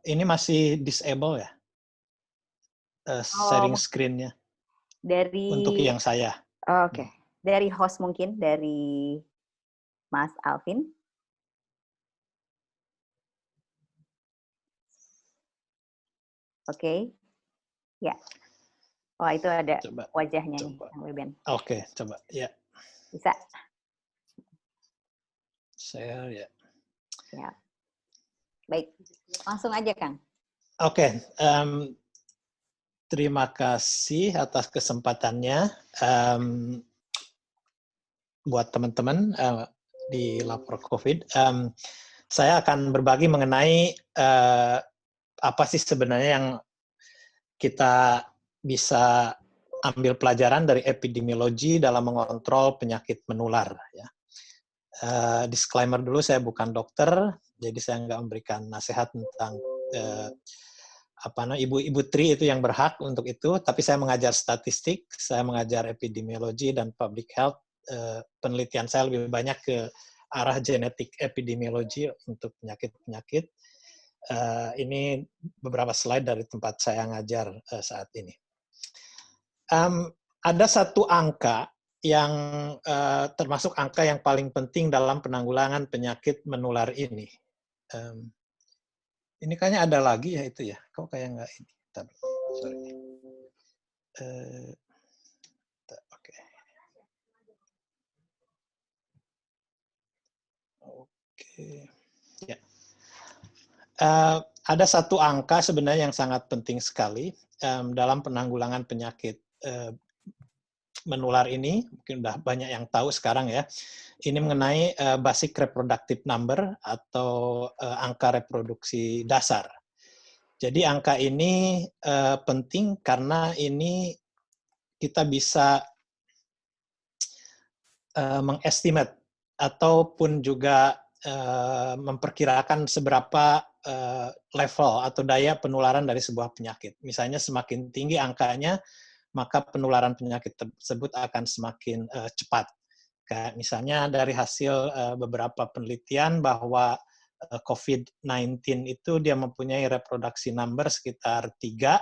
Ini masih disable ya, sharing Oh, screen-nya untuk dari yang saya. oke. Dari host mungkin, dari Mas Alvin. Oke. Ya. Oh, itu ada Coba, wajahnya nih, coba. Kang Beben. Oke, coba. Ya, Bisa? saya ya. Ya. Baik. Langsung aja, Kang. Oke, terima kasih atas kesempatannya buat teman-teman di Lapor COVID. Saya akan berbagi mengenai apa sih sebenarnya yang kita bisa ambil pelajaran dari epidemiologi dalam mengontrol penyakit menular. Ya. Disclaimer dulu, saya bukan dokter, jadi saya nggak memberikan nasihat tentang ibu Tri itu yang berhak untuk itu, tapi saya mengajar statistik, saya mengajar epidemiologi dan public health. Penelitian saya lebih banyak ke arah genetik epidemiologi untuk penyakit-penyakit. Ini beberapa slide dari tempat saya ngajar saat ini. Ada satu angka yang termasuk angka yang paling penting dalam penanggulangan penyakit menular ini. Ini kayaknya ada lagi ya itu ya. Kok kayak nggak ini? Sorry. Oke. Oke. Ya. Ada satu angka sebenarnya yang sangat penting sekali dalam penanggulangan penyakit menular ini, mungkin udah banyak yang tahu sekarang ya. Ini mengenai basic reproductive number atau angka reproduksi dasar. Jadi angka ini penting karena ini kita bisa mengestimate ataupun juga memperkirakan seberapa level atau daya penularan dari sebuah penyakit. Misalnya semakin tinggi angkanya, maka penularan penyakit tersebut akan semakin cepat. Kayak misalnya dari hasil beberapa penelitian bahwa COVID-19 itu dia mempunyai reproduksi number sekitar 3,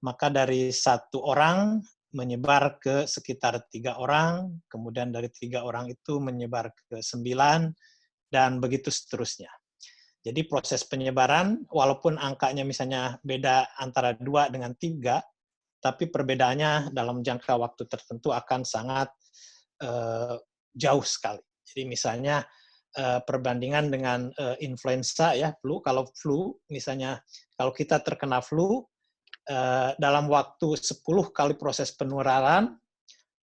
maka dari 1 orang menyebar ke sekitar 3 orang, kemudian dari 3 orang itu menyebar ke 9, dan begitu seterusnya. Jadi proses penyebaran, walaupun angkanya misalnya beda antara 2 dengan 3, tapi perbedaannya dalam jangka waktu tertentu akan sangat jauh sekali. Jadi misalnya perbandingan dengan influenza ya, flu. Kalau flu, misalnya kalau kita terkena flu, dalam waktu 10 kali proses penularan,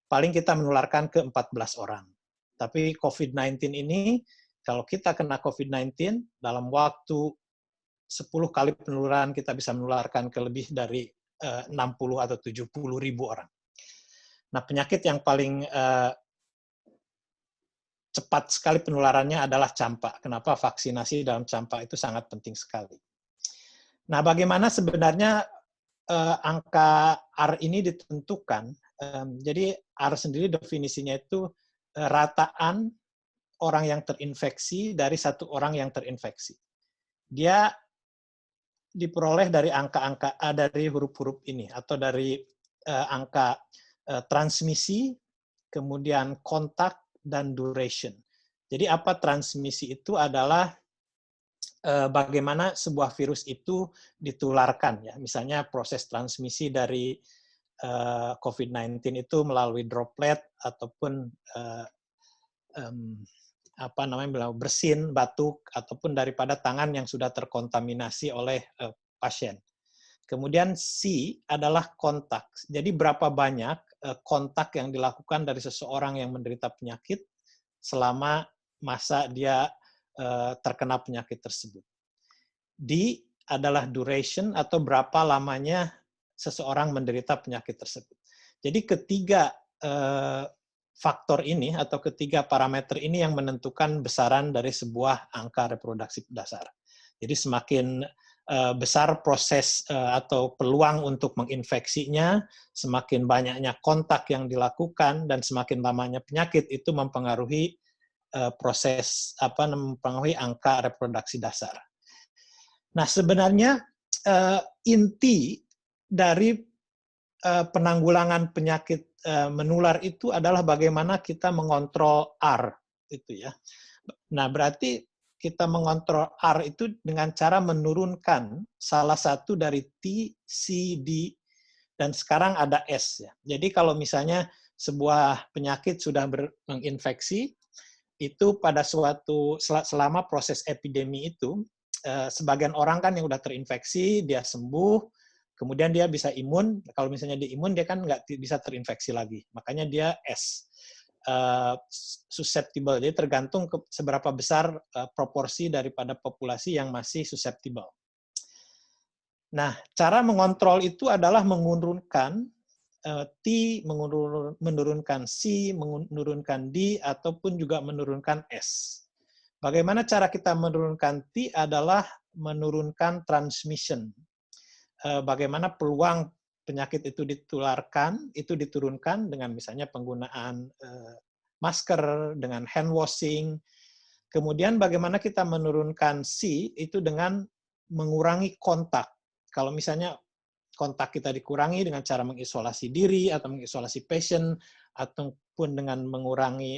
paling kita menularkan ke 14 orang. Tapi COVID-19 ini, kalau kita kena COVID-19, dalam waktu 10 kali penularan kita bisa menularkan ke lebih dari 60 atau 70 ribu orang. Nah, penyakit yang paling cepat sekali penularannya adalah campak. Kenapa? Vaksinasi dalam campak itu sangat penting sekali. Nah, bagaimana sebenarnya angka R ini ditentukan? Jadi R sendiri definisinya itu rataan orang yang terinfeksi dari 1 orang yang terinfeksi. Dia diperoleh dari angka-angka dari huruf-huruf ini atau dari angka transmisi, kemudian kontak, dan duration. Jadi apa transmisi itu adalah bagaimana sebuah virus itu ditularkan ya. Misalnya proses transmisi dari COVID-19 itu melalui droplet ataupun bersin, batuk, ataupun daripada tangan yang sudah terkontaminasi oleh pasien. Kemudian C adalah kontak. Jadi berapa banyak kontak yang dilakukan dari seseorang yang menderita penyakit selama masa dia terkena penyakit tersebut. D adalah duration atau berapa lamanya seseorang menderita penyakit tersebut. Jadi ketiga faktor ini atau ketiga parameter ini yang menentukan besaran dari sebuah angka reproduksi dasar. Jadi semakin besar proses atau peluang untuk menginfeksinya, semakin banyaknya kontak yang dilakukan, dan semakin lamanya penyakit itu mempengaruhi mempengaruhi angka reproduksi dasar. Nah, sebenarnya inti dari penanggulangan penyakit menular itu adalah bagaimana kita mengontrol R itu ya. Nah, berarti kita mengontrol R itu dengan cara menurunkan salah satu dari T, C, D, dan sekarang ada S ya. Jadi kalau misalnya sebuah penyakit sudah menginfeksi, itu pada selama proses epidemi itu, sebagian orang kan yang udah terinfeksi, dia sembuh, kemudian dia bisa imun. Kalau misalnya dia imun, dia kan nggak bisa terinfeksi lagi. Makanya dia S, susceptible. Jadi tergantung seberapa besar proporsi daripada populasi yang masih susceptible. Nah, cara mengontrol itu adalah menurunkan T, menurunkan C, menurunkan D, ataupun juga menurunkan S. Bagaimana cara kita menurunkan T adalah menurunkan transmission. Bagaimana peluang penyakit itu ditularkan, itu diturunkan dengan misalnya penggunaan masker, dengan hand washing. Kemudian bagaimana kita menurunkan C, itu dengan mengurangi kontak. Kalau misalnya kontak kita dikurangi dengan cara mengisolasi diri atau mengisolasi pasien ataupun dengan mengurangi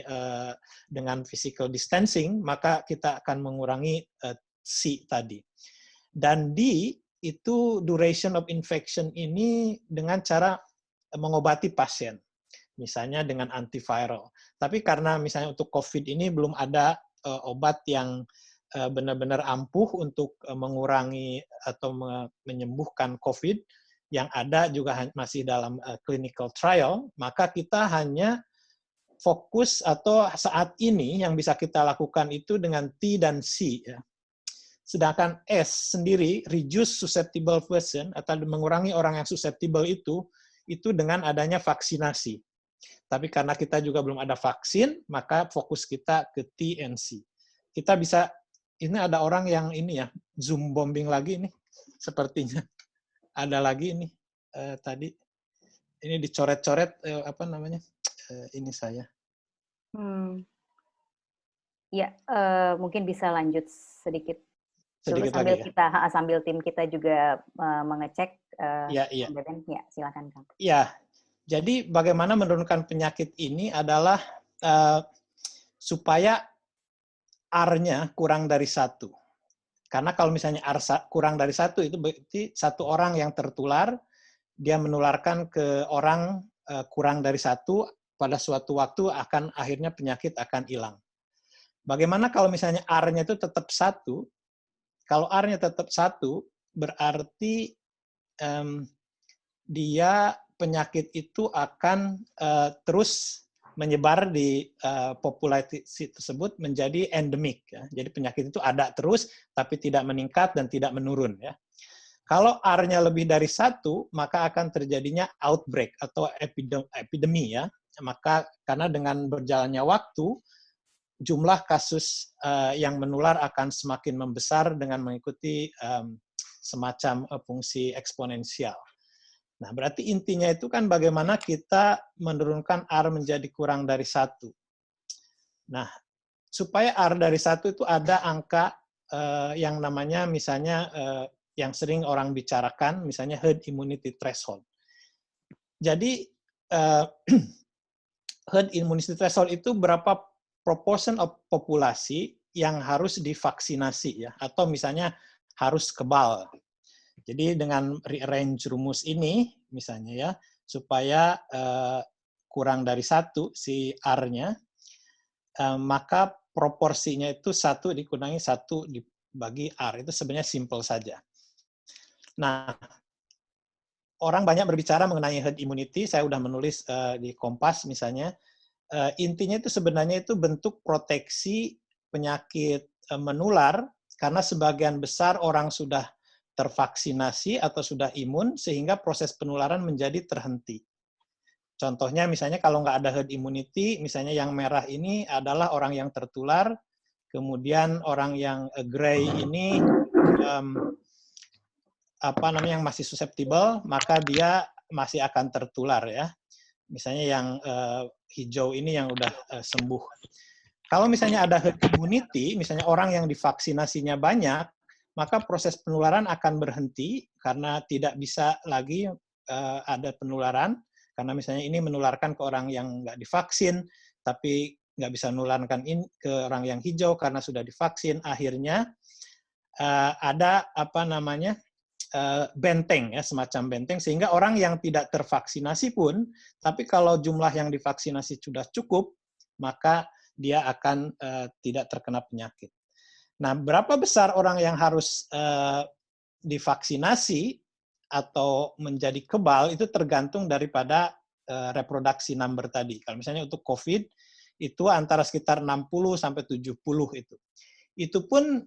dengan physical distancing, maka kita akan mengurangi C tadi. Dan D itu duration of infection ini dengan cara mengobati pasien, misalnya dengan antiviral. Tapi karena misalnya untuk COVID ini belum ada obat yang benar-benar ampuh untuk mengurangi atau menyembuhkan COVID, yang ada juga masih dalam clinical trial, maka kita hanya fokus atau saat ini yang bisa kita lakukan itu dengan T dan C. Ya. Sedangkan S sendiri, reduce susceptible person, atau mengurangi orang yang susceptible itu dengan adanya vaksinasi. Tapi karena kita juga belum ada vaksin, maka fokus kita ke T and C. Kita bisa, ini ada orang yang ini ya, Zoom bombing lagi nih, sepertinya. Ada lagi ini tadi ini dicoret-coret apa namanya ini saya. Ya, mungkin bisa lanjut sedikit dulu Sedikit sambil lagi kita sambil tim kita juga mengecek. Ya. Ya, silakan Kang. Ya, jadi bagaimana menurunkan penyakit ini adalah supaya R-nya kurang dari 1. Karena kalau misalnya R kurang dari 1, itu berarti satu orang yang tertular, dia menularkan ke orang kurang dari 1, pada suatu waktu akhirnya penyakit akan hilang. Bagaimana kalau misalnya R-nya itu tetap 1? Kalau R-nya tetap 1, berarti dia penyakit itu akan terus menyebar di populasi tersebut menjadi endemik. Ya. Jadi penyakit itu ada terus, tapi tidak meningkat dan tidak menurun. Ya. Kalau R-nya lebih dari 1, maka akan terjadinya outbreak atau epidemi. Ya. Maka karena dengan berjalannya waktu, jumlah kasus yang menular akan semakin membesar dengan mengikuti semacam fungsi eksponensial. Nah, berarti intinya itu kan bagaimana kita menurunkan R menjadi kurang dari 1. Nah, supaya R dari 1 itu ada angka yang namanya misalnya yang sering orang bicarakan, misalnya herd immunity threshold. Jadi, herd immunity threshold itu berapa proportion of populasi yang harus divaksinasi, ya, atau misalnya harus kebal. Jadi dengan rearrange rumus ini, misalnya ya, supaya kurang dari 1 si R-nya, maka proporsinya itu 1 dikurangi 1 dibagi R. Itu sebenarnya simple saja. Nah, orang banyak berbicara mengenai herd immunity, saya sudah menulis di Kompas misalnya, intinya itu sebenarnya itu bentuk proteksi penyakit menular, karena sebagian besar orang sudah tervaksinasi atau sudah imun, sehingga proses penularan menjadi terhenti. Contohnya misalnya kalau nggak ada herd immunity, misalnya yang merah ini adalah orang yang tertular, kemudian orang yang gray ini yang masih susceptible, maka dia masih akan tertular ya. Misalnya yang hijau ini yang udah sembuh. Kalau misalnya ada herd immunity, misalnya orang yang divaksinasinya banyak, maka proses penularan akan berhenti karena tidak bisa lagi ada penularan, karena misalnya ini menularkan ke orang yang nggak divaksin, tapi nggak bisa menularkan ke orang yang hijau karena sudah divaksin. Akhirnya ada apa namanya benteng, ya, semacam benteng, sehingga orang yang tidak tervaksinasi pun, tapi kalau jumlah yang divaksinasi sudah cukup, maka dia akan tidak terkena penyakit. Nah, berapa besar orang yang harus divaksinasi atau menjadi kebal itu tergantung daripada reproduksi number tadi. Kalau misalnya untuk COVID itu antara sekitar 60 sampai 70 itu. Itu pun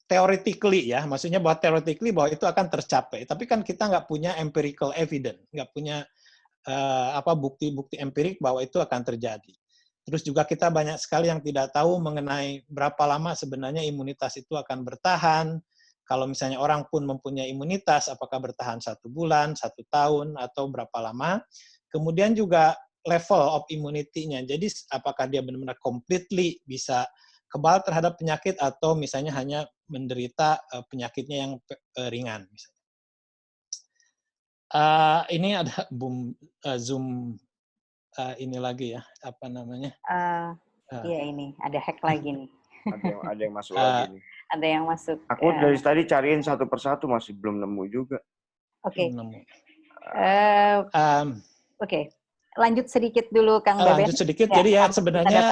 theoretically, ya, maksudnya bahwa theoretically bahwa itu akan tercapai. Tapi kan kita nggak punya empirical evidence, nggak punya bukti-bukti empirik bahwa itu akan terjadi. Terus juga kita banyak sekali yang tidak tahu mengenai berapa lama sebenarnya imunitas itu akan bertahan. Kalau misalnya orang pun mempunyai imunitas, apakah bertahan 1 bulan, 1 tahun, atau berapa lama. Kemudian juga level of immunity-nya. Jadi apakah dia benar-benar completely bisa kebal terhadap penyakit atau misalnya hanya menderita penyakitnya yang ringan. Misalnya. Ini ada Zoom ini lagi ya, apa namanya? Iya ini, ada hack lagi nih. Ada yang masuk lagi nih. Ada yang masuk. Aku dari tadi cariin satu persatu masih belum nemu juga. Oke. Oke. Lanjut sedikit dulu, Kang Beben. Lanjut sedikit, ya, jadi ya sebenarnya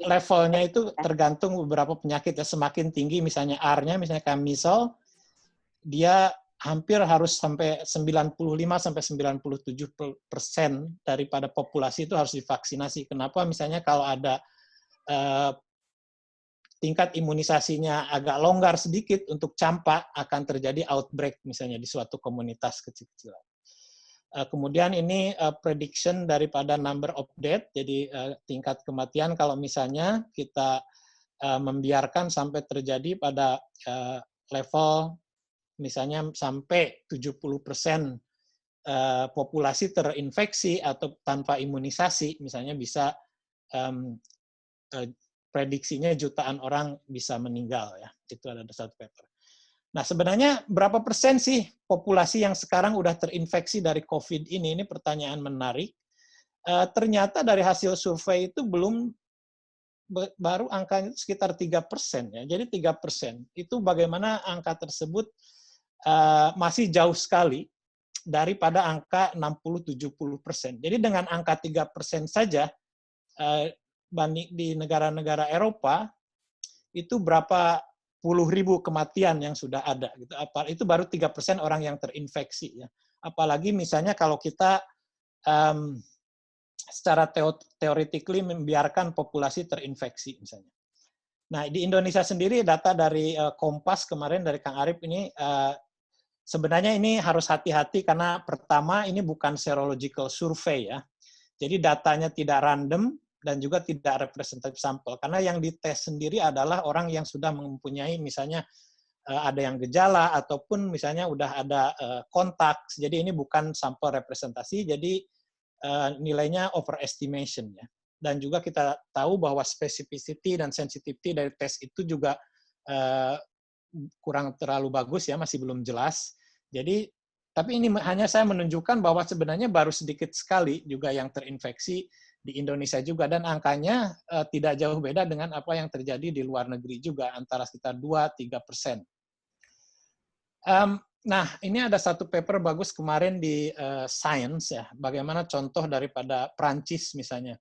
levelnya itu tergantung beberapa penyakit ya. Semakin tinggi misalnya R-nya, misalnya kayak measles, dia hampir harus sampai 95 sampai 97% daripada populasi itu harus divaksinasi. Kenapa? Misalnya kalau ada tingkat imunisasinya agak longgar sedikit untuk campak, akan terjadi outbreak misalnya di suatu komunitas kecil-kecilan. Kemudian ini prediction daripada number of death, jadi tingkat kematian kalau misalnya kita membiarkan sampai terjadi pada level misalnya sampai 70% populasi terinfeksi atau tanpa imunisasi, misalnya bisa prediksinya jutaan orang bisa meninggal, ya. Itu ada satu paper. Nah, sebenarnya berapa persen sih populasi yang sekarang udah terinfeksi dari COVID ini? Ini pertanyaan menarik. Ternyata dari hasil survei itu baru angkanya sekitar 3%, ya. Jadi 3%. Itu bagaimana angka tersebut masih jauh sekali daripada angka 60-70%. Jadi dengan angka 3% saja banding di negara-negara Eropa itu berapa puluh ribu kematian yang sudah ada gitu. Itu baru 3% orang yang terinfeksi, ya. Apalagi misalnya kalau kita secara teoretically membiarkan populasi terinfeksi misalnya. Nah, di Indonesia sendiri data dari Kompas kemarin dari Kang Arief ini sebenarnya ini harus hati-hati karena pertama ini bukan serological survey, ya. Jadi datanya tidak random dan juga tidak representatif sampel. Karena yang dites sendiri adalah orang yang sudah mempunyai misalnya ada yang gejala ataupun misalnya udah ada kontak. Jadi ini bukan sampel representasi, jadi nilainya overestimation, ya. Dan juga kita tahu bahwa specificity dan sensitivity dari tes itu juga kurang terlalu bagus, ya, masih belum jelas. Jadi tapi ini hanya saya menunjukkan bahwa sebenarnya baru sedikit sekali juga yang terinfeksi di Indonesia juga, dan angkanya tidak jauh beda dengan apa yang terjadi di luar negeri juga, antara sekitar 2-3%. Nah, ini ada satu paper bagus kemarin di Science, ya, bagaimana contoh daripada Prancis misalnya.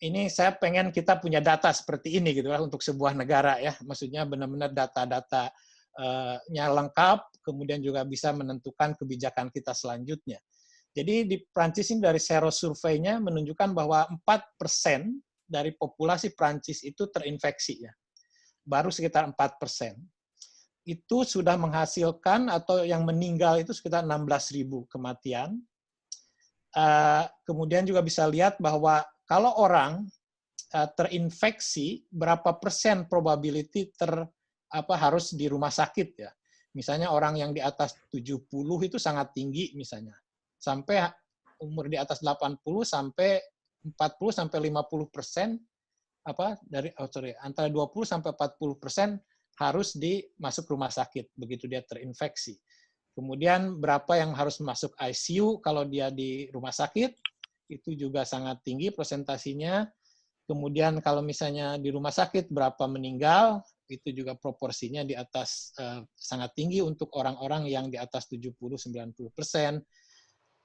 Ini saya pengen kita punya data seperti ini gitu lah untuk sebuah negara, ya, maksudnya benar-benar data-datanya lengkap, kemudian juga bisa menentukan kebijakan kita selanjutnya. Jadi di Prancis ini dari sero surveinya menunjukkan bahwa 4% dari populasi Prancis itu terinfeksi, ya. Baru sekitar 4%. Itu sudah menghasilkan atau yang meninggal itu sekitar 16.000 kematian. Kemudian juga bisa lihat bahwa kalau orang terinfeksi, berapa persen probability harus di rumah sakit, ya. Misalnya orang yang di atas 70 itu sangat tinggi misalnya. Sampai umur di atas 80 sampai 40 sampai 50% antara 20 sampai 40% harus masuk rumah sakit begitu dia terinfeksi. Kemudian berapa yang harus masuk ICU kalau dia di rumah sakit, itu juga sangat tinggi persentasinya. Kemudian kalau misalnya di rumah sakit berapa meninggal, itu juga proporsinya di atas sangat tinggi untuk orang-orang yang di atas 70-90%.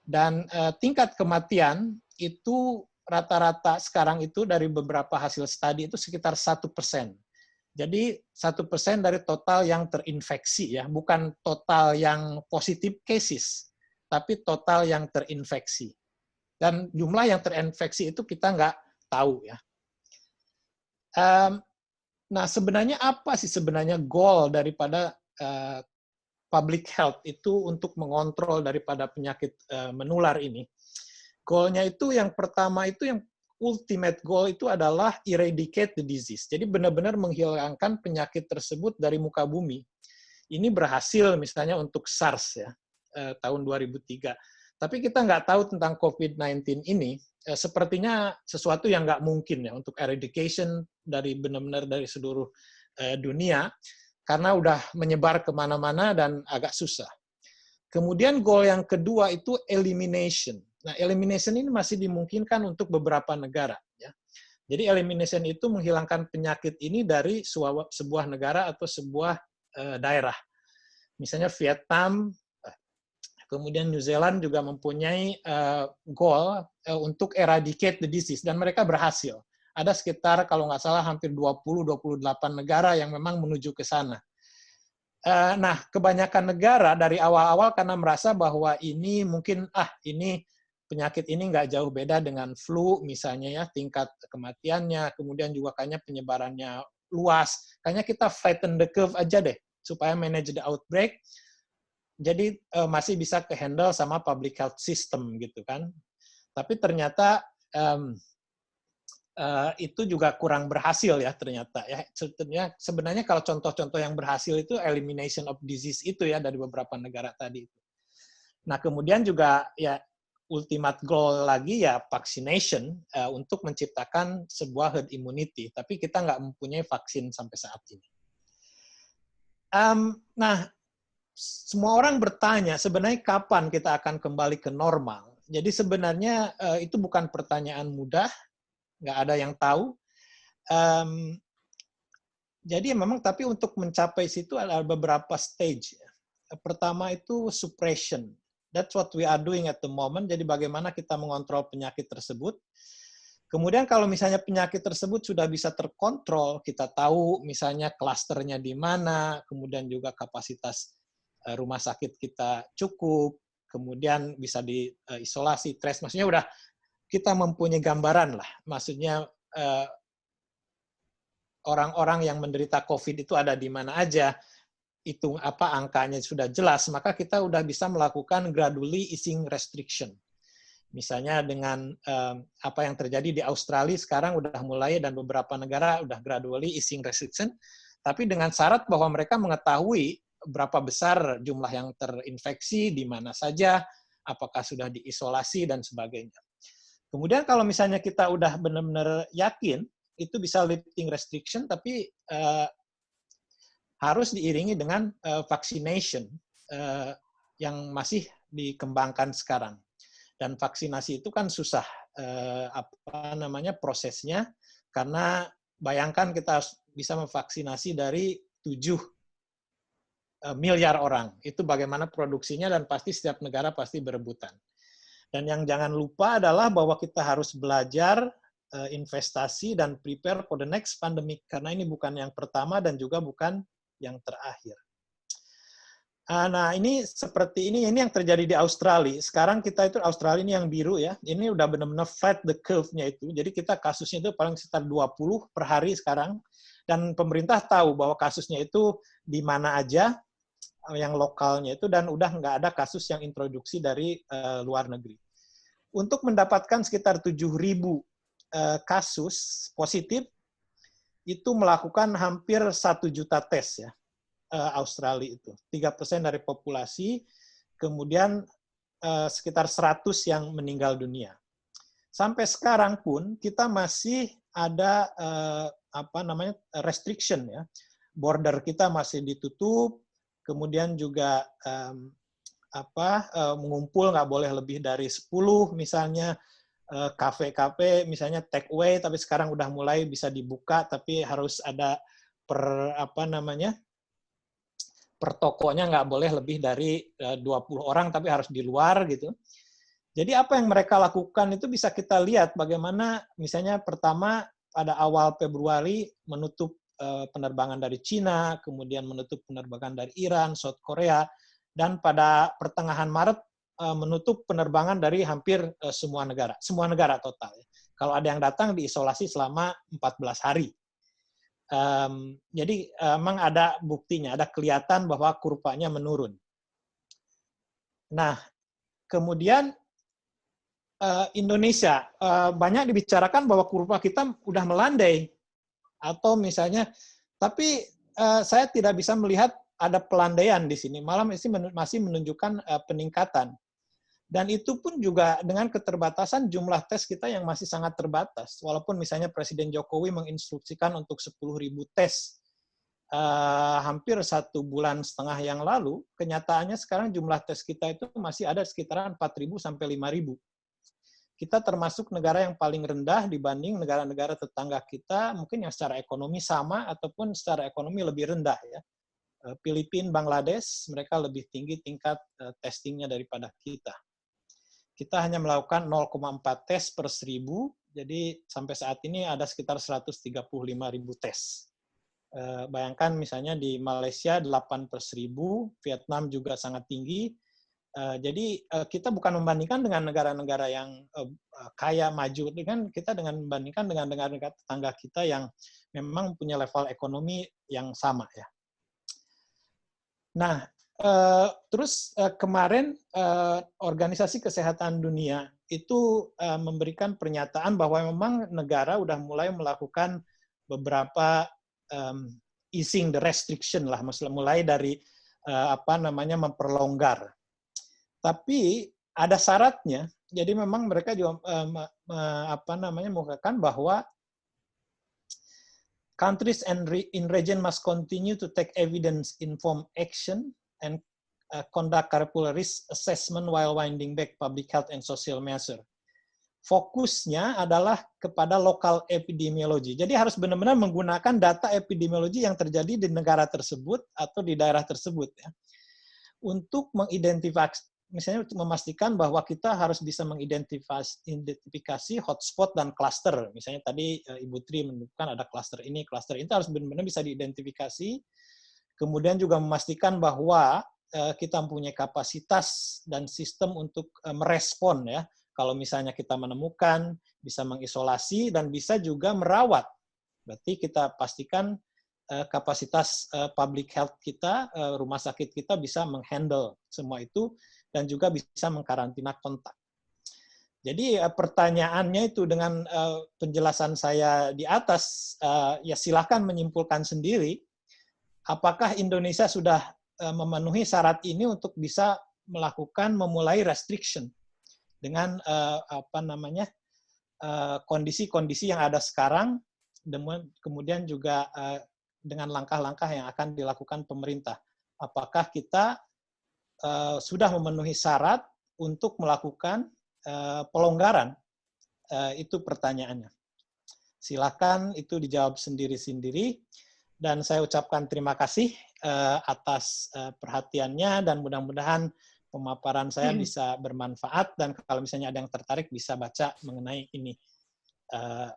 Dan tingkat kematian itu rata-rata sekarang itu dari beberapa hasil studi itu sekitar 1%. Jadi 1% dari total yang terinfeksi ya, bukan total yang positif cases, tapi total yang terinfeksi. Dan jumlah yang terinfeksi itu kita nggak tahu ya. Nah sebenarnya apa sih sebenarnya goal daripada public health itu untuk mengontrol daripada penyakit menular ini? Goalnya itu yang pertama itu yang ultimate goal itu adalah eradicate the disease. Jadi benar-benar menghilangkan penyakit tersebut dari muka bumi. Ini berhasil misalnya untuk SARS ya, tahun 2003. Tapi kita nggak tahu tentang COVID-19 ini, sepertinya sesuatu yang nggak mungkin ya untuk eradication dari benar-benar dari seluruh dunia, karena udah menyebar kemana-mana dan agak susah. Kemudian goal yang kedua itu elimination. Nah, elimination ini masih dimungkinkan untuk beberapa negara. Ya. Jadi elimination itu menghilangkan penyakit ini dari sebuah negara atau sebuah daerah. Misalnya Vietnam, kemudian New Zealand juga mempunyai goal untuk eradicate the disease, dan mereka berhasil. Ada sekitar, kalau nggak salah, hampir 20-28 negara yang memang menuju ke sana. Nah, kebanyakan negara dari awal-awal karena merasa bahwa ini mungkin, ini penyakit ini nggak jauh beda dengan flu, misalnya ya, tingkat kematiannya, kemudian juga kayaknya penyebarannya luas. Kayaknya kita flatten the curve aja deh, supaya manage the outbreak, jadi masih bisa ke-handle sama public health system, gitu kan. Tapi ternyata itu juga kurang berhasil ya ternyata ya. Sebenarnya kalau contoh-contoh yang berhasil itu elimination of disease itu ya dari beberapa negara tadi itu. Nah kemudian juga ya ultimate goal lagi ya vaccination untuk menciptakan sebuah herd immunity. Tapi kita nggak mempunyai vaksin sampai saat ini. Nah semua orang bertanya sebenarnya kapan kita akan kembali ke normal. Jadi sebenarnya itu bukan pertanyaan mudah. Nggak ada yang tahu. Jadi memang tapi untuk mencapai situ ada beberapa stage. Pertama itu suppression. That's what we are doing at the moment. Jadi bagaimana kita mengontrol penyakit tersebut. Kemudian kalau misalnya penyakit tersebut sudah bisa terkontrol, kita tahu misalnya klasternya di mana, kemudian juga kapasitas rumah sakit kita cukup, kemudian bisa diisolasi, trace, maksudnya udah kita mempunyai gambaran lah, maksudnya orang-orang yang menderita COVID itu ada di mana aja, itu apa angkanya sudah jelas, maka kita udah bisa melakukan gradually easing restriction. Misalnya dengan apa yang terjadi di Australia sekarang udah mulai dan beberapa negara udah gradually easing restriction, tapi dengan syarat bahwa mereka mengetahui berapa besar jumlah yang terinfeksi, di mana saja, apakah sudah diisolasi dan sebagainya. Kemudian kalau misalnya kita udah benar-benar yakin, itu bisa lifting restriction, tapi harus diiringi dengan vaccination yang masih dikembangkan sekarang. Dan vaksinasi itu kan susah prosesnya, karena bayangkan kita bisa memvaksinasi dari 7 miliar orang. Itu bagaimana produksinya dan pasti setiap negara pasti berebutan. Dan yang jangan lupa adalah bahwa kita harus belajar investasi dan prepare for the next pandemic, karena ini bukan yang pertama dan juga bukan yang terakhir. Nah, ini seperti ini yang terjadi di Australia. Sekarang kita itu Australia ini yang biru ya. Ini udah benar-benar flat the curve-nya itu. Jadi kita kasusnya itu paling sekitar 20 per hari sekarang. Dan pemerintah tahu bahwa kasusnya itu di mana aja, yang lokalnya itu, dan udah nggak ada kasus yang introduksi dari luar negeri. Untuk mendapatkan sekitar 7.000 kasus positif, itu melakukan hampir 1 juta tes ya. Australia itu 3% dari populasi, kemudian sekitar 100 yang meninggal dunia. Sampai sekarang pun kita masih ada restriction ya. border kita masih ditutup, kemudian juga mengumpul nggak boleh lebih dari 10 misalnya, kafe-kafe misalnya take away, tapi sekarang udah mulai bisa dibuka, tapi harus ada per tokonya nggak boleh lebih dari 20 orang, tapi harus di luar gitu. Jadi apa yang mereka lakukan itu bisa kita lihat bagaimana misalnya pertama pada awal Februari menutup penerbangan dari Cina, kemudian menutup penerbangan dari Iran, South Korea, dan pada pertengahan Maret menutup penerbangan dari hampir semua negara total. Kalau ada yang datang diisolasi selama 14 hari. Jadi memang ada buktinya, ada kelihatan bahwa kurvanya menurun. Nah, kemudian Indonesia, banyak dibicarakan bahwa kurva kita udah melandai, atau misalnya, tapi saya tidak bisa melihat ada pelandaian di sini, malah masih menunjukkan peningkatan. Dan itu pun juga dengan keterbatasan jumlah tes kita yang masih sangat terbatas. Walaupun misalnya Presiden Jokowi menginstruksikan untuk 10.000 tes hampir 1,5 bulan yang lalu, kenyataannya sekarang jumlah tes kita itu masih ada sekitaran 4.000 sampai 5.000. Kita termasuk negara yang paling rendah dibanding negara-negara tetangga kita, mungkin yang secara ekonomi sama ataupun secara ekonomi lebih rendah ya. Filipina, Bangladesh, mereka lebih tinggi tingkat testingnya daripada kita. Kita hanya melakukan 0,4 tes per 1.000, jadi sampai saat ini ada sekitar 135.000 tes. Bayangkan misalnya di Malaysia 8 per 1.000, Vietnam juga sangat tinggi. Jadi kita bukan membandingkan dengan negara-negara yang kaya maju, kita membandingkan dengan negara-negara tetangga kita yang memang punya level ekonomi yang sama ya. Nah, terus kemarin Organisasi Kesehatan Dunia itu memberikan pernyataan bahwa memang negara udah mulai melakukan beberapa easing the restriction lah, maksudnya mulai dari memperlonggar. Tapi ada syaratnya. Jadi memang mereka juga mengatakan bahwa countries in region must continue to take evidence-informed action and conduct careful risk assessment while winding back public health and social measure. Fokusnya adalah kepada lokal epidemiologi. Jadi harus benar-benar menggunakan data epidemiologi yang terjadi di negara tersebut atau di daerah tersebut ya. Untuk mengidentifikasi, misalnya memastikan bahwa kita harus bisa mengidentifikasi hotspot dan cluster. Misalnya tadi Ibu Tri menunjukkan ada cluster ini harus benar-benar bisa diidentifikasi. Kemudian juga memastikan bahwa kita mempunyai kapasitas dan sistem untuk merespon ya. Kalau misalnya kita menemukan, bisa mengisolasi dan bisa juga merawat. Berarti kita pastikan kapasitas public health kita, rumah sakit kita bisa menghandle semua itu dan juga bisa mengkarantina kontak. Jadi pertanyaannya itu dengan penjelasan saya di atas, ya silakan menyimpulkan sendiri, apakah Indonesia sudah memenuhi syarat ini untuk bisa memulai restriction dengan kondisi-kondisi yang ada sekarang, kemudian juga dengan langkah-langkah yang akan dilakukan pemerintah. Apakah kita sudah memenuhi syarat untuk melakukan pelonggaran? Itu pertanyaannya. Silakan itu dijawab sendiri-sendiri. Dan saya ucapkan terima kasih atas perhatiannya dan mudah-mudahan pemaparan saya bisa bermanfaat dan kalau misalnya ada yang tertarik bisa baca mengenai ini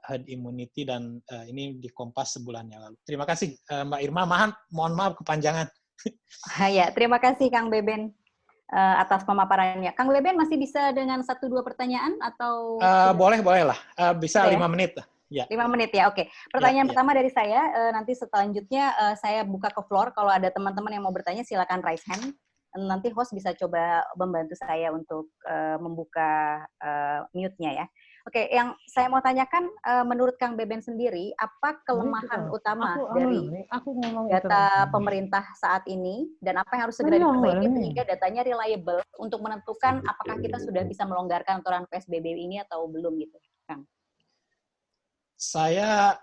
herd immunity dan ini di Kompas sebulan yang lalu. Terima kasih Mbak Irma. Mohon maaf kepanjangan. Ya, terima kasih Kang Beben atas pemaparannya. Kang Beben masih bisa dengan 1-2 pertanyaan atau? Boleh lah. Bisa 5 menit. Ya. 5 menit ya, oke. Pertanyaan pertama dari saya, nanti selanjutnya saya buka ke floor. Kalau ada teman-teman yang mau bertanya, silakan raise hand. Nanti host bisa coba membantu saya untuk membuka mute-nya ya. Oke, yang saya mau tanyakan, menurut Kang Beben sendiri, apa kelemahan utama dari data pemerintah saat ini, dan apa yang harus segera diperbaiki sehingga datanya reliable untuk menentukan apakah kita sudah bisa melonggarkan aturan PSBB ini atau belum gitu, Kang? Saya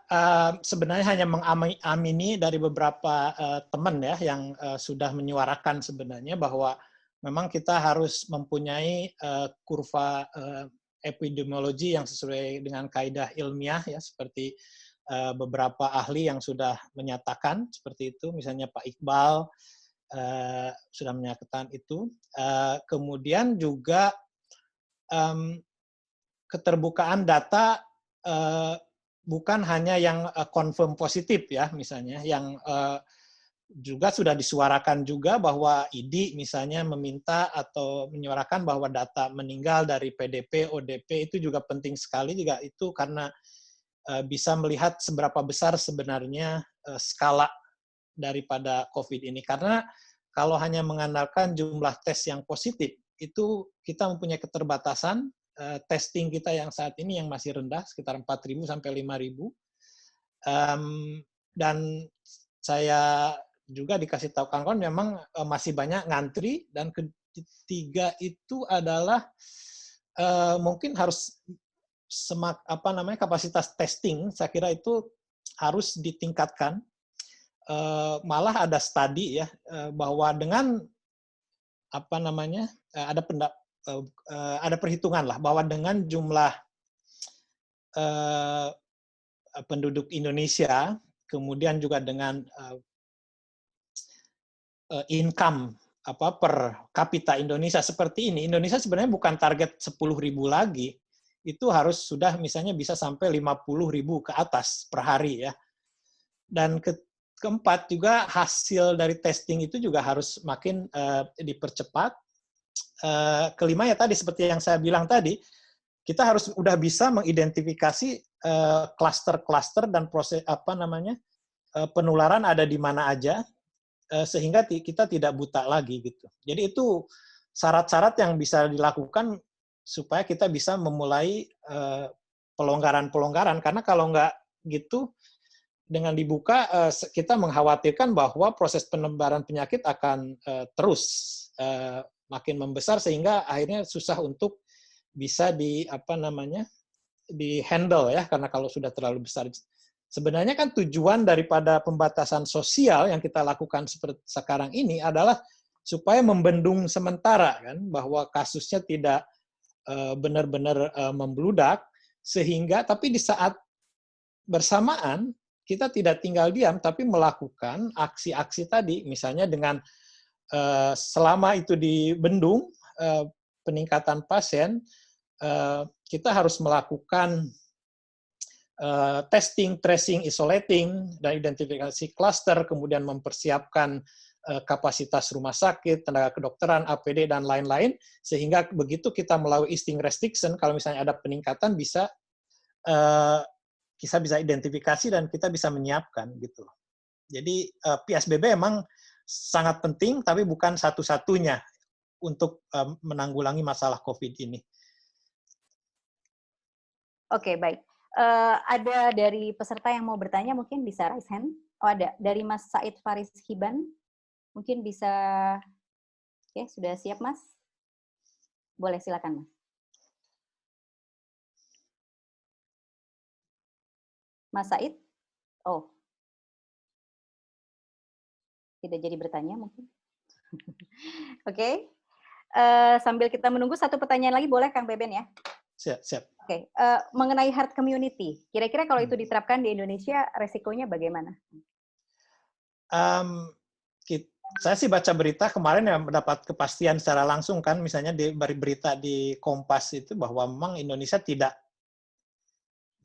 sebenarnya hanya mengamini dari beberapa teman ya yang sudah menyuarakan sebenarnya bahwa memang kita harus mempunyai kurva epidemiologi yang sesuai dengan kaidah ilmiah ya, seperti beberapa ahli yang sudah menyatakan seperti itu, misalnya Pak Iqbal sudah menyatakan itu. Kemudian juga keterbukaan data bukan hanya yang confirm positif ya, misalnya yang juga sudah disuarakan juga bahwa IDI misalnya meminta atau menyuarakan bahwa data meninggal dari PDP, ODP itu juga penting sekali juga itu karena bisa melihat seberapa besar sebenarnya skala daripada COVID ini. Karena kalau hanya mengandalkan jumlah tes yang positif, itu kita mempunyai keterbatasan. Testing kita yang saat ini yang masih rendah, sekitar 4.000 sampai 5.000. Dan saya juga dikasih tahu kawan-kawan memang masih banyak ngantri. Dan ketiga itu adalah mungkin harus kapasitas testing, saya kira itu harus ditingkatkan. Malah ada studi ya bahwa dengan ada perhitungan lah bahwa dengan jumlah penduduk Indonesia, kemudian juga dengan income per kapita Indonesia seperti ini, Indonesia sebenarnya bukan target 10.000 lagi, itu harus sudah misalnya bisa sampai 50.000 ke atas per hari ya. Dan keempat juga hasil dari testing itu juga harus makin dipercepat. Kelima ya tadi seperti yang saya bilang tadi, kita harus udah bisa mengidentifikasi klaster-klaster dan proses penularan ada di mana aja sehingga kita tidak buta lagi gitu. Jadi itu syarat-syarat yang bisa dilakukan supaya kita bisa memulai pelonggaran-pelonggaran, karena kalau nggak gitu dengan dibuka kita mengkhawatirkan bahwa proses penyebaran penyakit akan terus makin membesar sehingga akhirnya susah untuk bisa di-handle ya, karena kalau sudah terlalu besar. Sebenarnya kan tujuan daripada pembatasan sosial yang kita lakukan seperti sekarang ini adalah supaya membendung sementara kan bahwa kasusnya tidak benar-benar membludak, sehingga tapi di saat bersamaan kita tidak tinggal diam tapi melakukan aksi-aksi tadi, misalnya dengan selama itu dibendung peningkatan pasien, kita harus melakukan testing, tracing, isolating, dan identifikasi klaster, kemudian mempersiapkan kapasitas rumah sakit, tenaga kedokteran, APD, dan lain-lain, sehingga begitu kita melalui easing restriction, kalau misalnya ada peningkatan, kita bisa identifikasi dan kita bisa menyiapkan gitu. Jadi PSBB memang sangat penting, tapi bukan satu-satunya untuk menanggulangi masalah COVID ini. Oke, baik. Ada dari peserta yang mau bertanya, mungkin bisa raise hand. Oh, ada. Dari Mas Said Faris Hiban. Mungkin bisa... Oke, sudah siap, Mas? Boleh, silakan, Mas. Mas Said? Oh. Tidak jadi bertanya, mungkin. Oke. Sambil kita menunggu, satu pertanyaan lagi boleh, Kang Beben, ya? Siap. Oke, mengenai herd community, kira-kira kalau itu diterapkan di Indonesia, resikonya bagaimana? Saya sih baca berita kemarin yang mendapat kepastian secara langsung kan, misalnya di berita di Kompas itu bahwa memang Indonesia tidak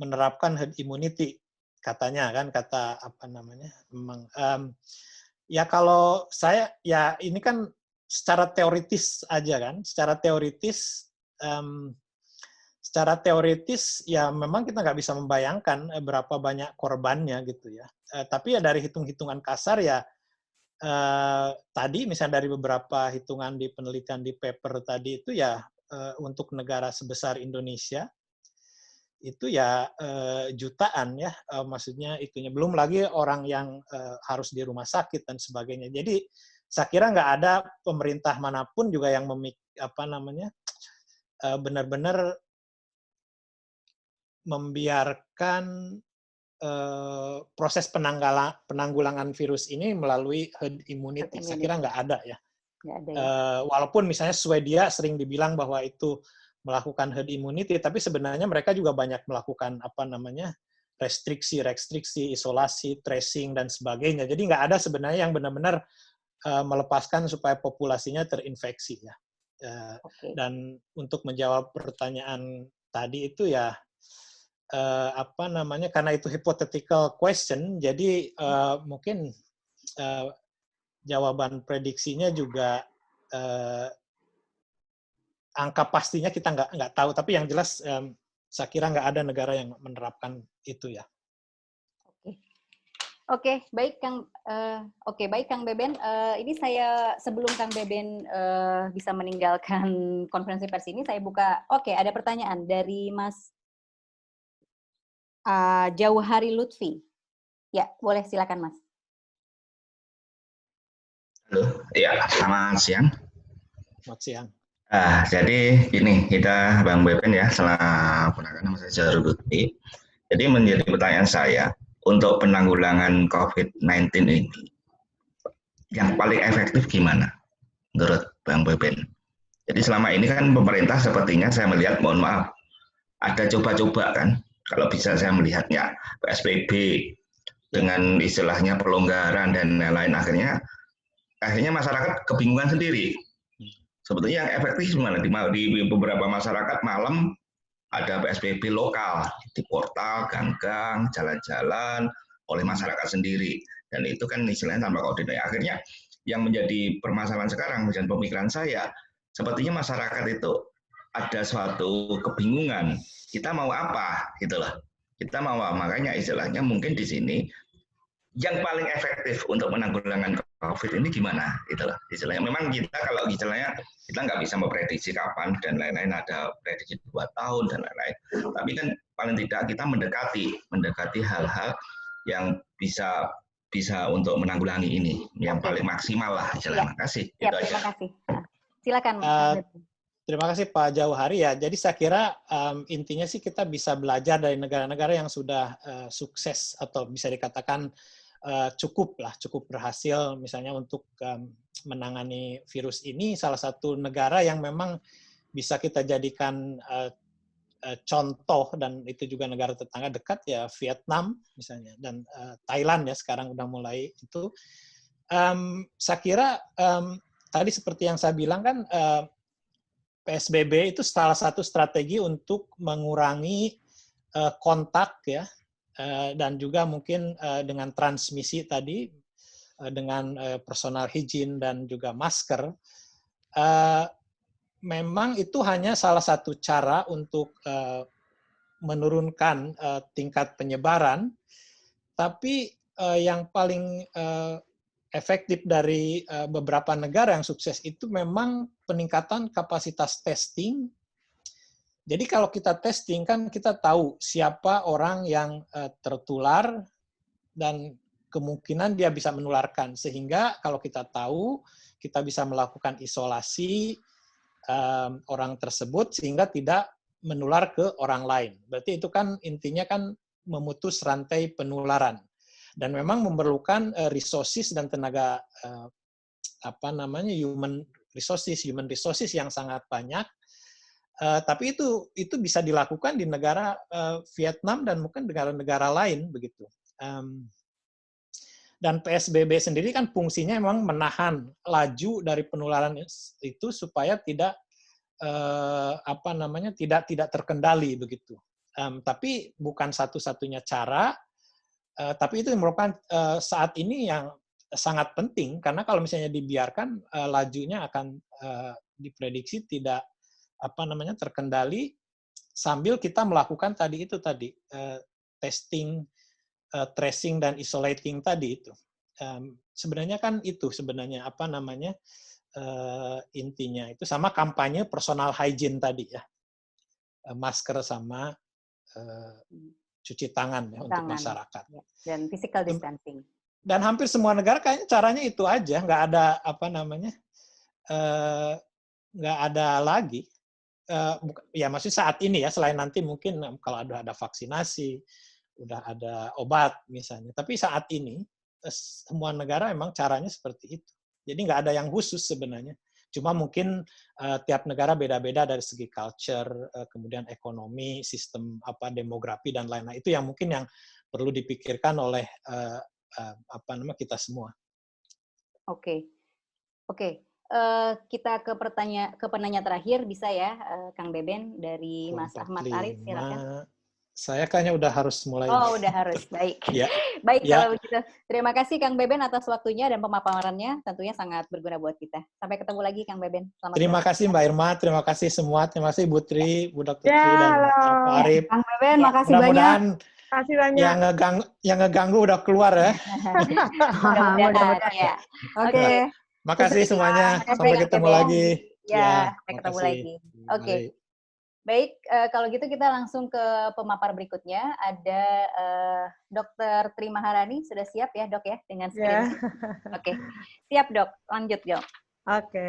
menerapkan herd immunity, katanya kan, memang ya kalau saya ya ini kan secara teoritis aja kan, secara teoritis ya memang kita nggak bisa membayangkan berapa banyak korbannya gitu ya. Tapi ya dari hitung-hitungan kasar ya tadi misalnya dari beberapa hitungan di penelitian di paper tadi itu ya untuk negara sebesar Indonesia itu ya jutaan ya, maksudnya itunya belum lagi orang yang harus di rumah sakit dan sebagainya. Jadi saya kira nggak ada pemerintah manapun juga yang benar-benar membiarkan proses penanggulangan virus ini melalui herd immunity. Saya kira nggak ada ya. Nggak ada ya. Walaupun misalnya Swedia sering dibilang bahwa itu melakukan herd immunity, tapi sebenarnya mereka juga banyak melakukan restriksi, isolasi, tracing dan sebagainya. Jadi nggak ada sebenarnya yang benar-benar melepaskan supaya populasinya terinfeksi ya. Oke. Dan untuk menjawab pertanyaan tadi itu ya karena itu hypothetical question, jadi mungkin jawaban prediksinya juga angka pastinya kita nggak tahu, tapi yang jelas saya kira nggak ada negara yang menerapkan itu ya. Oke, baik Kang Beben. Ini saya sebelum Kang Beben bisa meninggalkan konferensi pers ini, saya buka. Oke, ada pertanyaan dari Mas Jauhari Lutfi. Ya, boleh silakan Mas. Halo, ya, selamat siang. Selamat siang. Jadi ini kita Bang Beben ya, selamat nama saya Jauhari Lutfi. Jadi menjadi pertanyaan saya, untuk penanggulangan COVID-19 ini, yang paling efektif gimana menurut Bang Beben? Jadi selama ini kan pemerintah sepertinya saya melihat, mohon maaf, ada coba-coba kan, kalau bisa saya melihatnya PSBB dengan istilahnya pelonggaran dan lain-lain, akhirnya masyarakat kebingungan sendiri. Sebetulnya yang efektif gimana? Di beberapa masyarakat malam ada PSBB lokal di portal, gang-gang, jalan-jalan oleh masyarakat sendiri, dan itu kan istilahnya tanpa koordinasi. Akhirnya yang menjadi permasalahan sekarang dan pemikiran saya, sepertinya masyarakat itu ada suatu kebingungan. Kita mau apa, gitulah. Kita mau apa? Makanya istilahnya mungkin di sini yang paling efektif untuk penanggulangan COVID ini gimana? Itulah istilahnya. Memang kita kalau istilahnya kita nggak bisa memprediksi kapan dan lain-lain, ada prediksi 2 tahun dan lain-lain. Tapi kan paling tidak kita mendekati hal-hal yang bisa untuk menanggulangi ini yang paling maksimal lah istilahnya. Terima kasih. Ya, terima kasih. Silakan. Terima kasih Pak Jauhari ya. Jadi saya kira intinya sih kita bisa belajar dari negara-negara yang sudah sukses atau bisa dikatakan cukup berhasil misalnya untuk menangani virus ini. Salah satu negara yang memang bisa kita jadikan contoh, dan itu juga negara tetangga dekat ya, Vietnam misalnya, dan Thailand ya sekarang udah mulai itu. Saya kira tadi seperti yang saya bilang kan, PSBB itu salah satu strategi untuk mengurangi kontak ya, dan juga mungkin dengan transmisi tadi, dengan personal hygiene dan juga masker. Memang itu hanya salah satu cara untuk menurunkan tingkat penyebaran, tapi yang paling efektif dari beberapa negara yang sukses itu memang peningkatan kapasitas testing. Jadi kalau kita testing kan kita tahu siapa orang yang tertular dan kemungkinan dia bisa menularkan. Sehingga kalau kita tahu, kita bisa melakukan isolasi orang tersebut sehingga tidak menular ke orang lain. Berarti itu kan intinya kan memutus rantai penularan. Dan memang memerlukan resources dan tenaga human resources yang sangat banyak. Tapi itu bisa dilakukan di negara Vietnam dan mungkin negara-negara lain begitu. Dan PSBB sendiri kan fungsinya memang menahan laju dari penularan itu supaya tidak tidak terkendali begitu. Tapi bukan satu-satunya cara. Tapi itu merupakan saat ini yang sangat penting, karena kalau misalnya dibiarkan, lajunya akan diprediksi tidak terkendali sambil kita melakukan testing, tracing dan isolating tadi itu. Sebenarnya kan itu intinya itu, sama kampanye personal hygiene tadi ya, masker sama cuci tangan ya untuk masyarakat. Dan physical distancing. Dan hampir semua negara kayaknya caranya itu aja, nggak ada nggak ada lagi. ya maksudnya saat ini ya, selain nanti mungkin kalau ada vaksinasi, udah ada obat misalnya. Tapi saat ini semua negara memang caranya seperti itu. Jadi nggak ada yang khusus sebenarnya. Cuma mungkin tiap negara beda-beda dari segi culture, kemudian ekonomi, sistem demografi dan lain-lain. Itu yang mungkin yang perlu dipikirkan oleh kita semua. Oke. Kita ke penanya terakhir bisa ya, Kang Beben dari Mas Ahmad Arif, silakan. Saya kayaknya udah harus mulai. Oh, udah harus. Baik. Ya. Baik, Ya. kalau begitu. Terima kasih Kang Beben atas waktunya dan pemaparannya. Tentunya sangat berguna buat kita. Sampai ketemu lagi Kang Beben. Terima kasih Mbak Irma, terima kasih semua. Terima kasih Bu Tri, Bu Dr. Tri, dan Pak Arif. Kang Beben, makasih banyak. Mudah-mudahan Makasih banyak. yang ngeganggu udah keluar ya. Mudah-mudahan ya. Oke. Makasih semuanya. Sampai ketemu lagi. Ya, sampai ketemu makasih. lagi. Oke. Baik, kalau gitu kita langsung ke pemapar berikutnya. Ada Dr. Tri Maharani, sudah siap ya dok ya dengan screen? Oke, siap dok, lanjut dok. Oke.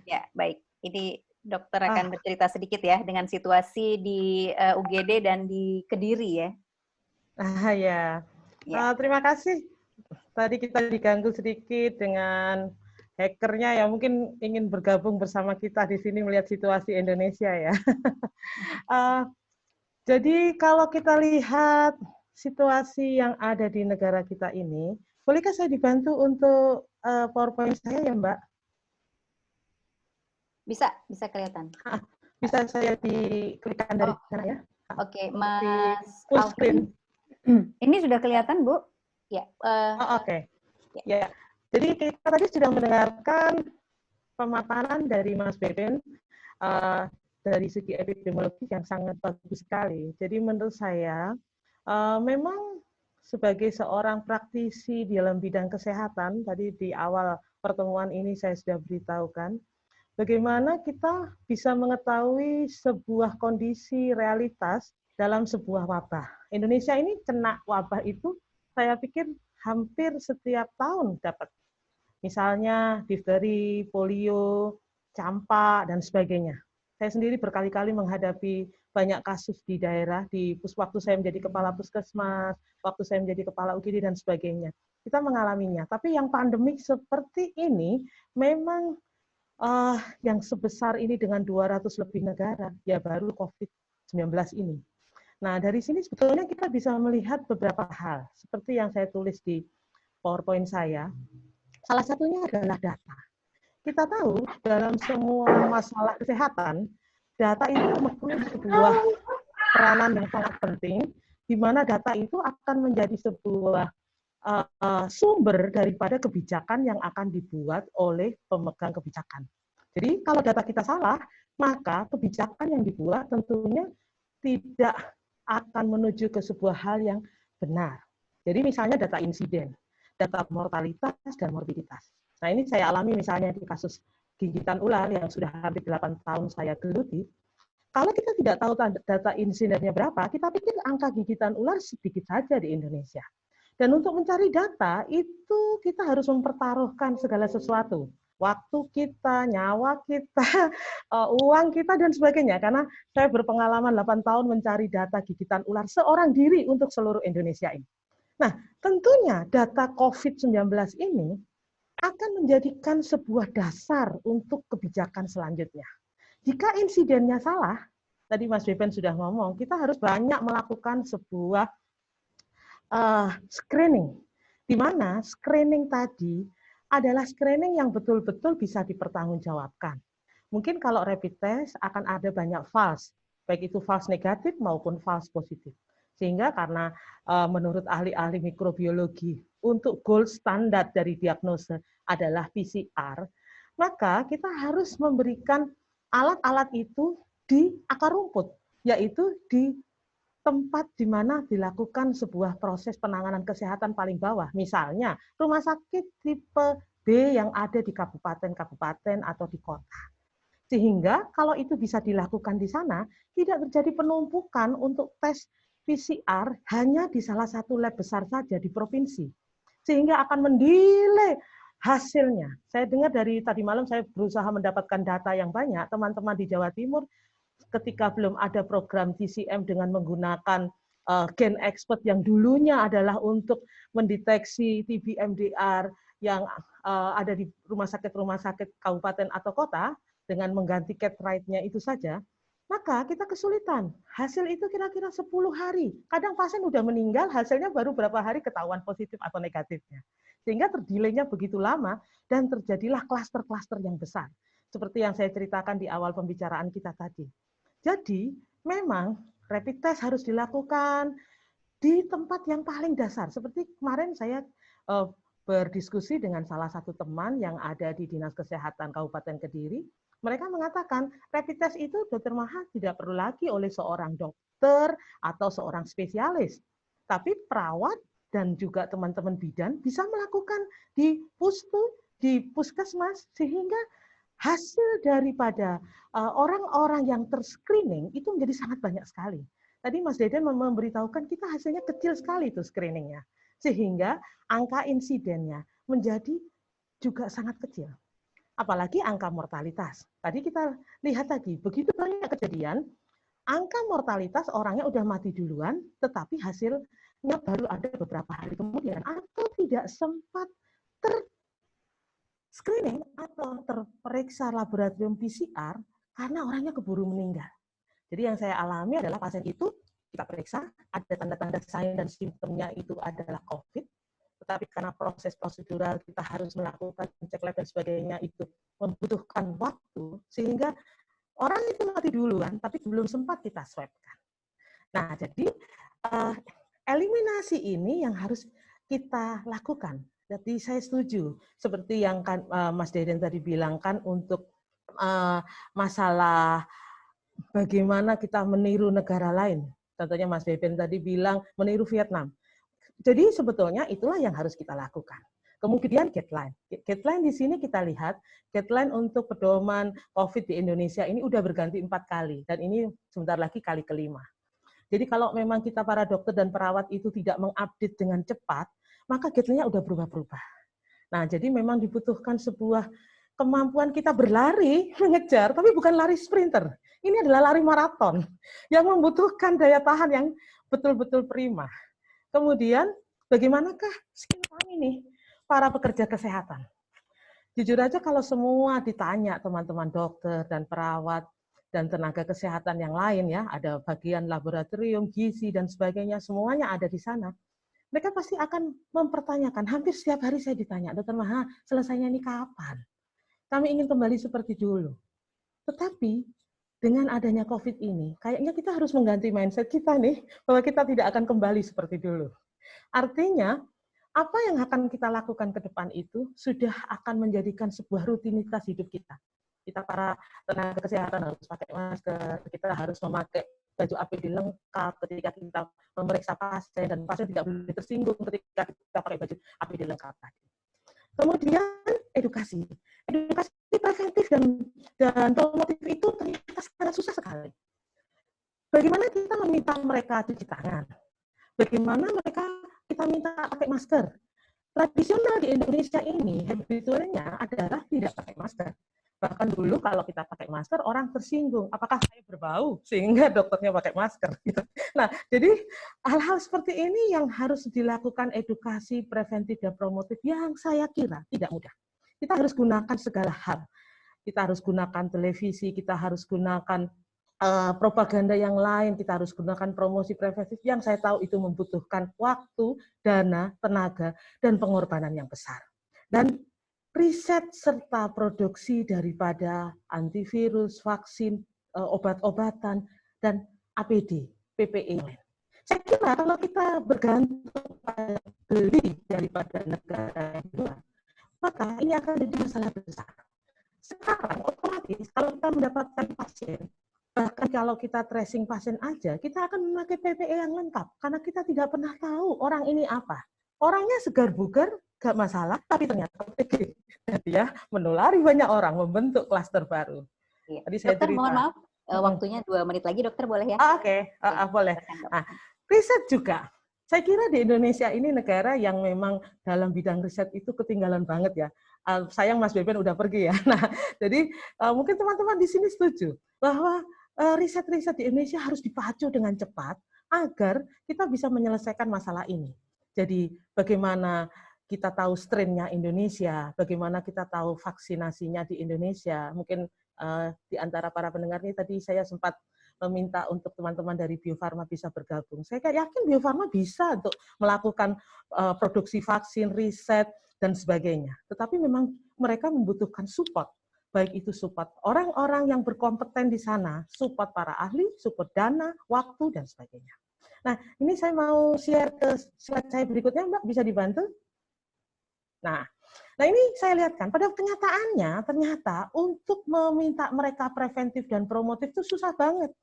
Ya, baik. Ini dokter akan bercerita sedikit ya dengan situasi di UGD dan di Kediri ya. Ya. Terima kasih. Tadi kita diganggu sedikit dengan hackernya yang mungkin ingin bergabung bersama kita di sini melihat situasi Indonesia ya. Jadi kalau kita lihat situasi yang ada di negara kita ini, bolehkah saya dibantu untuk PowerPoint saya ya Mbak? Bisa kelihatan. Bisa saya diklikkan dari sana ya? Oke, Mas full screen. Ini sudah kelihatan Bu? Ya. Oke. Ya. Jadi kita tadi sudah mendengarkan pemaparan dari Mas Beben dari segi epidemiologi yang sangat bagus sekali. Jadi menurut saya memang sebagai seorang praktisi di dalam bidang kesehatan, tadi di awal pertemuan ini saya sudah beritahukan, bagaimana kita bisa mengetahui sebuah kondisi realitas dalam sebuah wabah. Indonesia ini kena wabah itu saya pikir hampir setiap tahun dapat. Misalnya difteri, polio, campak, dan sebagainya. Saya sendiri berkali-kali menghadapi banyak kasus di daerah, waktu saya menjadi kepala puskesmas, waktu saya menjadi kepala UGD, dan sebagainya. Kita mengalaminya. Tapi yang pandemik seperti ini, memang yang sebesar ini dengan 200 lebih negara, ya baru COVID-19 ini. Nah, dari sini sebetulnya kita bisa melihat beberapa hal, seperti yang saya tulis di PowerPoint saya. Salah satunya adalah data. Kita tahu dalam semua masalah kesehatan, data itu mempunyai sebuah peranan yang sangat penting, di mana data itu akan menjadi sebuah sumber daripada kebijakan yang akan dibuat oleh pemegang kebijakan. Jadi kalau data kita salah, maka kebijakan yang dibuat tentunya tidak akan menuju ke sebuah hal yang benar. Jadi misalnya data insiden, data mortalitas dan morbiditas. Nah ini saya alami misalnya di kasus gigitan ular yang sudah hampir 8 tahun saya geluti. Kalau kita tidak tahu data insidennya berapa, kita pikir angka gigitan ular sedikit saja di Indonesia. Dan untuk mencari data, itu kita harus mempertaruhkan segala sesuatu. Waktu kita, nyawa kita, uang kita, dan sebagainya. Karena saya berpengalaman 8 tahun mencari data gigitan ular seorang diri untuk seluruh Indonesia ini. Nah, tentunya data COVID-19 ini akan menjadikan sebuah dasar untuk kebijakan selanjutnya. Jika insidennya salah, tadi Mas Beben sudah ngomong, kita harus banyak melakukan sebuah screening, di mana screening tadi adalah screening yang betul-betul bisa dipertanggungjawabkan. Mungkin kalau rapid test akan ada banyak false, baik itu false negatif maupun false positif. Sehingga karena menurut ahli-ahli mikrobiologi untuk gold standar dari diagnosa adalah PCR, maka kita harus memberikan alat-alat itu di akar rumput, yaitu di tempat di mana dilakukan sebuah proses penanganan kesehatan paling bawah. Misalnya rumah sakit tipe B yang ada di kabupaten-kabupaten atau di kota. Sehingga kalau itu bisa dilakukan di sana, tidak terjadi penumpukan untuk tes PCR hanya di salah satu lab besar saja di provinsi, sehingga akan mendelay hasilnya. Saya dengar dari tadi malam, saya berusaha mendapatkan data yang banyak, teman-teman di Jawa Timur ketika belum ada program TCM dengan menggunakan gen expert yang dulunya adalah untuk mendeteksi TB MDR yang ada di rumah sakit kabupaten atau kota dengan mengganti cat rate-nya itu saja, maka kita kesulitan. Hasil itu kira-kira 10 hari. Kadang pasien udah meninggal, hasilnya baru berapa hari ketahuan positif atau negatifnya. Sehingga terdelaynya begitu lama dan terjadilah klaster-klaster yang besar. Seperti yang saya ceritakan di awal pembicaraan kita tadi. Jadi, memang rapid test harus dilakukan di tempat yang paling dasar. Seperti kemarin saya berdiskusi dengan salah satu teman yang ada di Dinas Kesehatan Kabupaten Kediri. Mereka mengatakan rapid test itu Dr. Maha tidak perlu lagi oleh seorang dokter atau seorang spesialis. Tapi perawat dan juga teman-teman bidan bisa melakukan di puskesmas, sehingga hasil daripada orang-orang yang terscreening itu menjadi sangat banyak sekali. Tadi Mas Deden memberitahukan kita hasilnya kecil sekali itu screeningnya, sehingga angka insidennya menjadi juga sangat kecil. Apalagi angka mortalitas. Tadi kita lihat tadi, begitu banyak kejadian, angka mortalitas orangnya udah mati duluan, tetapi hasilnya baru ada beberapa hari kemudian, atau tidak sempat screening atau terperiksa laboratorium PCR karena orangnya keburu meninggal. Jadi yang saya alami adalah pasien itu kita periksa, ada tanda-tanda sign dan simptomnya itu adalah COVID, tetapi karena proses prosedural kita harus melakukan cek lab dan sebagainya itu membutuhkan waktu, sehingga orang itu mati duluan, tapi belum sempat kita swab-kan. Nah, jadi eliminasi ini yang harus kita lakukan. Jadi saya setuju, seperti yang kan Mas Deden tadi bilang kan, untuk masalah bagaimana kita meniru negara lain. Contohnya Mas Beben tadi bilang meniru Vietnam. Jadi sebetulnya itulah yang harus kita lakukan. Kemudian guideline. Guideline di sini kita lihat, guideline untuk pedoman COVID di Indonesia ini udah berganti 4 kali. Dan ini sebentar lagi kali kelima. Jadi kalau memang kita para dokter dan perawat itu tidak mengupdate dengan cepat, maka guideline-nya udah berubah-berubah. Nah, jadi memang dibutuhkan sebuah kemampuan kita berlari, mengejar, tapi bukan lari sprinter. Ini adalah lari maraton yang membutuhkan daya tahan yang betul-betul prima. Kemudian, bagaimanakah skill kami nih, para pekerja kesehatan? Jujur aja kalau semua ditanya teman-teman dokter dan perawat dan tenaga kesehatan yang lain ya, ada bagian laboratorium, gizi, dan sebagainya, semuanya ada di sana. Mereka pasti akan mempertanyakan, hampir setiap hari saya ditanya, Dokter Maha, selesainya ini kapan? Kami ingin kembali seperti dulu. Tetapi, dengan adanya COVID ini, kayaknya kita harus mengganti mindset kita nih, bahwa kita tidak akan kembali seperti dulu. Artinya, apa yang akan kita lakukan ke depan itu sudah akan menjadikan sebuah rutinitas hidup kita. Kita para tenaga kesehatan harus pakai masker, kita harus memakai baju APD lengkap ketika kita memeriksa pasien, dan pasien tidak boleh tersinggung ketika kita pakai baju APD lengkap tadi. Kemudian edukasi. Edukasi preventif dan promotif itu ternyata sangat susah sekali. Bagaimana kita meminta mereka cuci tangan? Bagaimana kita minta pakai masker? Tradisional di Indonesia ini, habitualnya adalah tidak pakai masker. Bahkan dulu kalau kita pakai masker, orang tersinggung. Apakah saya berbau? Sehingga dokternya pakai masker. Gitu. Nah, jadi hal-hal seperti ini yang harus dilakukan edukasi preventif dan promotif yang saya kira tidak mudah. Kita harus gunakan segala hal. Kita harus gunakan televisi, kita harus gunakan propaganda yang lain, kita harus gunakan promosi preventif yang saya tahu itu membutuhkan waktu, dana, tenaga, dan pengorbanan yang besar. Dan riset serta produksi daripada antivirus, vaksin, obat-obatan, dan APD, PPE. Saya kira kalau kita bergantung pada beli daripada negara yang luar, maka ini akan jadi masalah besar. Sekarang otomatis kalau kita mendapatkan pasien, bahkan kalau kita tracing pasien aja, kita akan memakai PPE yang lengkap, karena kita tidak pernah tahu orang ini apa. Orangnya segar bugar, gak masalah, tapi ternyata OTG. Jadi ya, menulari banyak orang, membentuk klaster baru. Iya. Tadi saya Dokter, cerita. mohon maaf, waktunya 2 menit lagi, dokter boleh ya? Oke. Boleh. Nah, riset juga. Saya kira di Indonesia ini negara yang memang dalam bidang riset itu ketinggalan banget ya. Sayang Mas Beben udah pergi ya. Nah, jadi mungkin teman-teman di sini setuju bahwa riset-riset di Indonesia harus dipacu dengan cepat agar kita bisa menyelesaikan masalah ini. Jadi bagaimana kita tahu strain-nya Indonesia, bagaimana kita tahu vaksinasinya di Indonesia. Mungkin di antara para pendengar ini tadi saya sempat meminta untuk teman-teman dari Bio Farma bisa bergabung. Saya yakin Bio Farma bisa untuk melakukan produksi vaksin, riset, dan sebagainya. Tetapi memang mereka membutuhkan support. Baik itu support orang-orang yang berkompeten di sana, support para ahli, support dana, waktu, dan sebagainya. Nah, ini saya mau share ke slide saya berikutnya, Mbak, bisa dibantu? Nah, ini saya lihatkan, pada kenyataannya, ternyata untuk meminta mereka preventif dan promotif itu susah banget.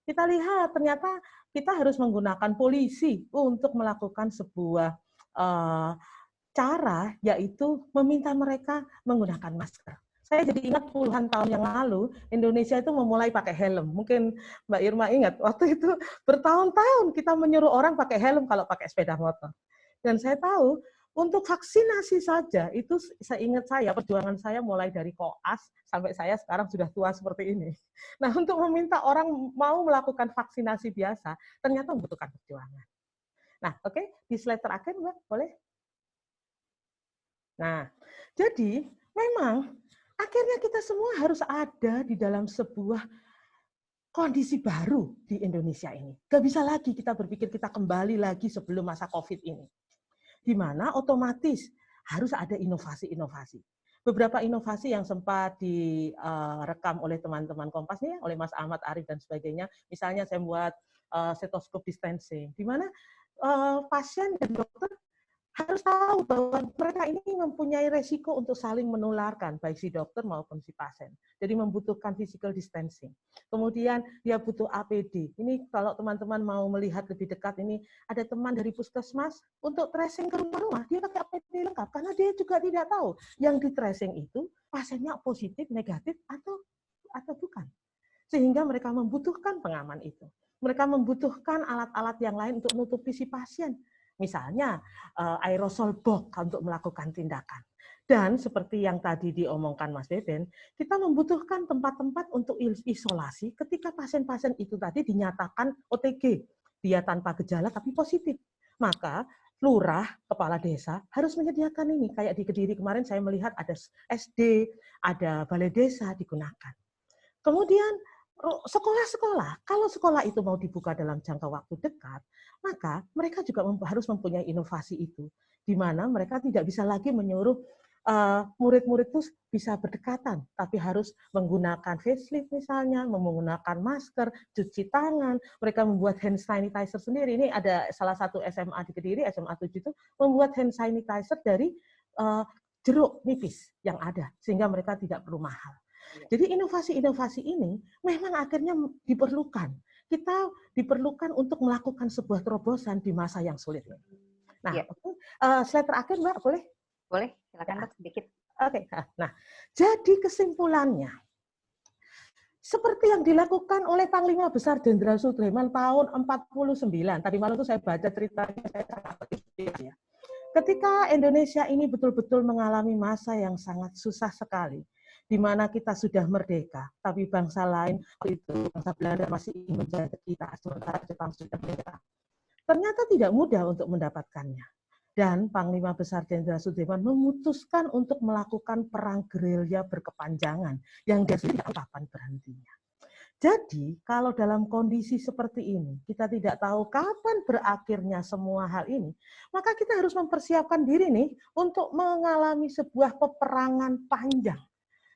Kita lihat, ternyata kita harus menggunakan polisi untuk melakukan sebuah cara, yaitu meminta mereka menggunakan masker. Saya jadi ingat puluhan tahun yang lalu, Indonesia itu memulai pakai helm. Mungkin Mbak Irma ingat, waktu itu bertahun-tahun kita menyuruh orang pakai helm kalau pakai sepeda motor. Dan saya tahu, untuk vaksinasi saja, itu seingat saya, perjuangan saya mulai dari koas, sampai saya sekarang sudah tua seperti ini. Nah, untuk meminta orang mau melakukan vaksinasi biasa, ternyata membutuhkan perjuangan. Nah, oke, di slide terakhir, Mbak, boleh? Nah, jadi memang akhirnya kita semua harus ada di dalam sebuah kondisi baru di Indonesia ini. Gak bisa lagi kita berpikir kita kembali lagi sebelum masa COVID ini. Di mana otomatis harus ada inovasi-inovasi. Beberapa inovasi yang sempat direkam oleh teman-teman Kompas nih, oleh Mas Ahmad Arif dan sebagainya. Misalnya saya buat stetoskop distancing, di mana pasien dan dokter harus tahu bahwa mereka ini mempunyai resiko untuk saling menularkan, baik si dokter maupun si pasien. Jadi membutuhkan physical distancing. Kemudian dia butuh APD. Ini kalau teman-teman mau melihat lebih dekat, ini ada teman dari puskesmas untuk tracing ke rumah-rumah, dia pakai APD lengkap, karena dia juga tidak tahu yang di tracing itu pasiennya positif, negatif, atau bukan. Sehingga mereka membutuhkan pengaman itu. Mereka membutuhkan alat-alat yang lain untuk menutupi si pasien. Misalnya aerosol box untuk melakukan tindakan. Dan seperti yang tadi diomongkan Mas Beben, kita membutuhkan tempat-tempat untuk isolasi ketika pasien-pasien itu tadi dinyatakan OTG, dia tanpa gejala tapi positif. Maka lurah, kepala desa harus menyediakan ini. Kayak di Kediri kemarin saya melihat ada SD, ada balai desa digunakan. Kemudian sekolah-sekolah, kalau sekolah itu mau dibuka dalam jangka waktu dekat, maka mereka juga harus mempunyai inovasi itu, di mana mereka tidak bisa lagi menyuruh murid-murid itu bisa berdekatan, tapi harus menggunakan face shield misalnya, menggunakan masker, cuci tangan, mereka membuat hand sanitizer sendiri. Ini ada salah satu SMA di Kediri, SMA 7 itu, membuat hand sanitizer dari jeruk nipis yang ada, sehingga mereka tidak perlu mahal. Jadi inovasi-inovasi ini memang akhirnya diperlukan. Kita diperlukan untuk melakukan sebuah terobosan di masa yang sulit. Nah, ya. Slide terakhir, Mbak, boleh? Boleh, silakan Mbak, sedikit. Oke. Nah, jadi kesimpulannya, seperti yang dilakukan oleh Panglima Besar Jenderal Sudirman tahun 49. Tadi malam itu saya baca ceritanya, saya sangat terinspirasi. Ketika Indonesia ini betul-betul mengalami masa yang sangat susah sekali, di mana kita sudah merdeka, tapi bangsa lain, itu bangsa Belanda masih ingin menjajah kita, sementara Jepang sudah merdeka. Ternyata tidak mudah untuk mendapatkannya. Dan Panglima Besar Jenderal Sudirman memutuskan untuk melakukan perang gerilya berkepanjangan, yang dia tidak tahu kapan berhentinya. Jadi, kalau dalam kondisi seperti ini, kita tidak tahu kapan berakhirnya semua hal ini, maka kita harus mempersiapkan diri nih untuk mengalami sebuah peperangan panjang.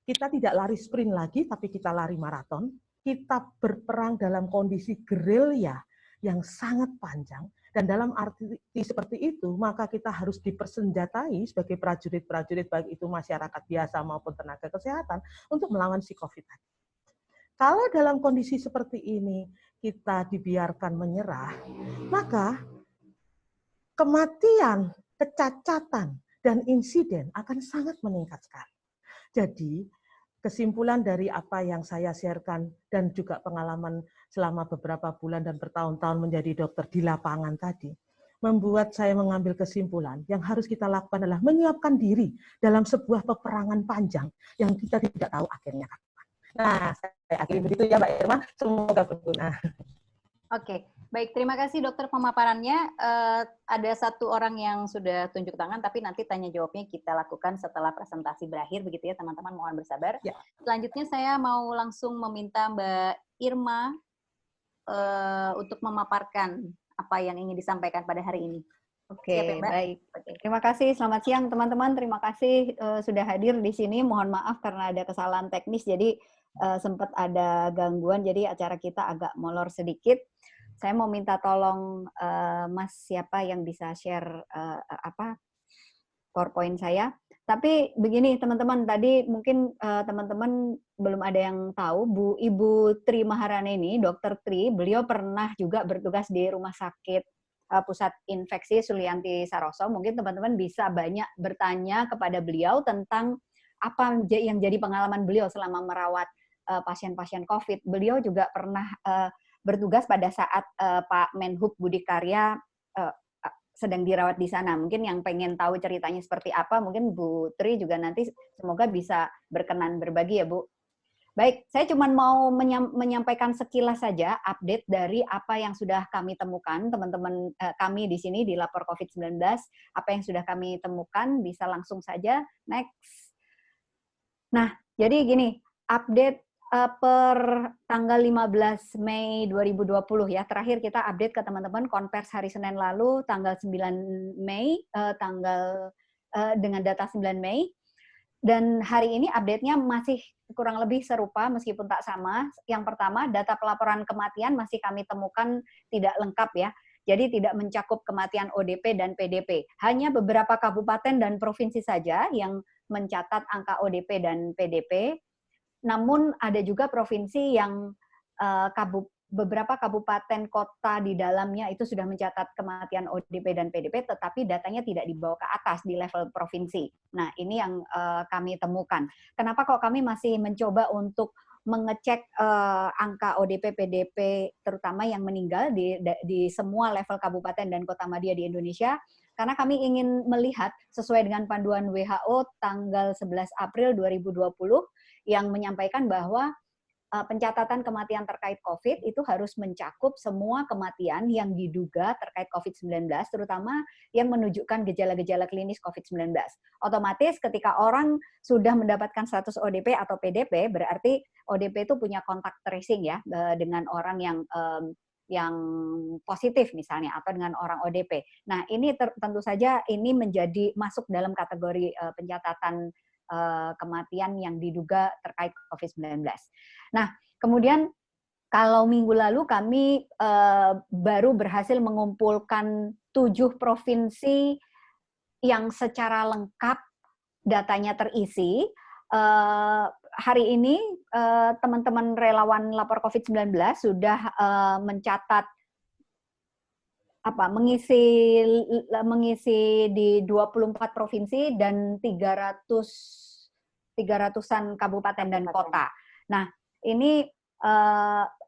Kita tidak lari sprint lagi, tapi kita lari maraton. Kita berperang dalam kondisi gerilya yang sangat panjang. Dan dalam arti seperti itu, maka kita harus dipersenjatai sebagai prajurit-prajurit, baik itu masyarakat biasa maupun tenaga kesehatan, untuk melawan si COVID. Kalau dalam kondisi seperti ini, kita dibiarkan menyerah, maka kematian, kecacatan, dan insiden akan sangat meningkat sekali. Jadi, kesimpulan dari apa yang saya sharekan dan juga pengalaman selama beberapa bulan dan bertahun-tahun menjadi dokter di lapangan tadi, membuat saya mengambil kesimpulan yang harus kita lakukan adalah menyiapkan diri dalam sebuah peperangan panjang yang kita tidak tahu akhirnya kapan. Nah, saya akhiri begitu ya Mbak Irma, semoga berguna. Oke, baik. Terima kasih dokter pemaparannya. Ada satu orang yang sudah tunjuk tangan, tapi nanti tanya jawabnya kita lakukan setelah presentasi berakhir, begitu ya teman-teman. Mohon bersabar. Ya. Selanjutnya saya mau langsung meminta Mbak Irma untuk memaparkan apa yang ingin disampaikan pada hari ini. Oke, Siap ya, Mbak? baik. Terima kasih. Selamat siang teman-teman. Terima kasih sudah hadir di sini. Mohon maaf karena ada kesalahan teknis, jadi sempat ada gangguan, jadi acara kita agak molor sedikit. Saya mau minta tolong Mas siapa yang bisa share PowerPoint saya. Tapi begini teman-teman, tadi mungkin teman-teman belum ada yang tahu, Ibu Tri Maharani ini, Dokter Tri, beliau pernah juga bertugas di Rumah Sakit Pusat Infeksi Sulianti Saroso. Mungkin teman-teman bisa banyak bertanya kepada beliau tentang apa yang jadi pengalaman beliau selama merawat pasien-pasien COVID. Beliau juga pernah bertugas pada saat Pak Menhub Budi Karya sedang dirawat di sana. Mungkin yang pengen tahu ceritanya seperti apa, mungkin Bu Tri juga nanti semoga bisa berkenan berbagi ya Bu. Baik, saya cuma mau menyampaikan sekilas saja update dari apa yang sudah kami temukan, teman-teman kami di sini di Lapor COVID-19, apa yang sudah kami temukan, bisa langsung saja, next. Nah, jadi gini, update per tanggal 15 Mei 2020 ya. Terakhir kita update ke teman-teman konvers hari Senin lalu tanggal 9 Mei dengan data 9 Mei. Dan hari ini update-nya masih kurang lebih serupa meskipun tak sama. Yang pertama, data pelaporan kematian masih kami temukan tidak lengkap ya. Jadi tidak mencakup kematian ODP dan PDP. Hanya beberapa kabupaten dan provinsi saja yang mencatat angka ODP dan PDP. Namun ada juga provinsi yang beberapa kabupaten kota di dalamnya itu sudah mencatat kematian ODP dan PDP, tetapi datanya tidak dibawa ke atas di level provinsi. Nah, ini yang kami temukan. Kenapa kok kami masih mencoba untuk mengecek angka ODP, PDP, terutama yang meninggal di semua level kabupaten dan kota madya di Indonesia? Karena kami ingin melihat sesuai dengan panduan WHO tanggal 11 April 2020 yang menyampaikan bahwa pencatatan kematian terkait COVID itu harus mencakup semua kematian yang diduga terkait COVID-19, terutama yang menunjukkan gejala-gejala klinis COVID-19. Otomatis ketika orang sudah mendapatkan status ODP atau PDP, berarti ODP itu punya kontak tracing ya dengan orang yang positif misalnya atau dengan orang ODP. Nah, ini tentu saja ini menjadi masuk dalam kategori pencatatan kematian yang diduga terkait COVID-19. Nah, kemudian kalau minggu lalu kami baru berhasil mengumpulkan 7 provinsi yang secara lengkap datanya terisi. Hari ini teman-teman relawan Lapor COVID-19 sudah mencatat mengisi di 24 provinsi dan 300-an kabupaten dan kota. Nah, ini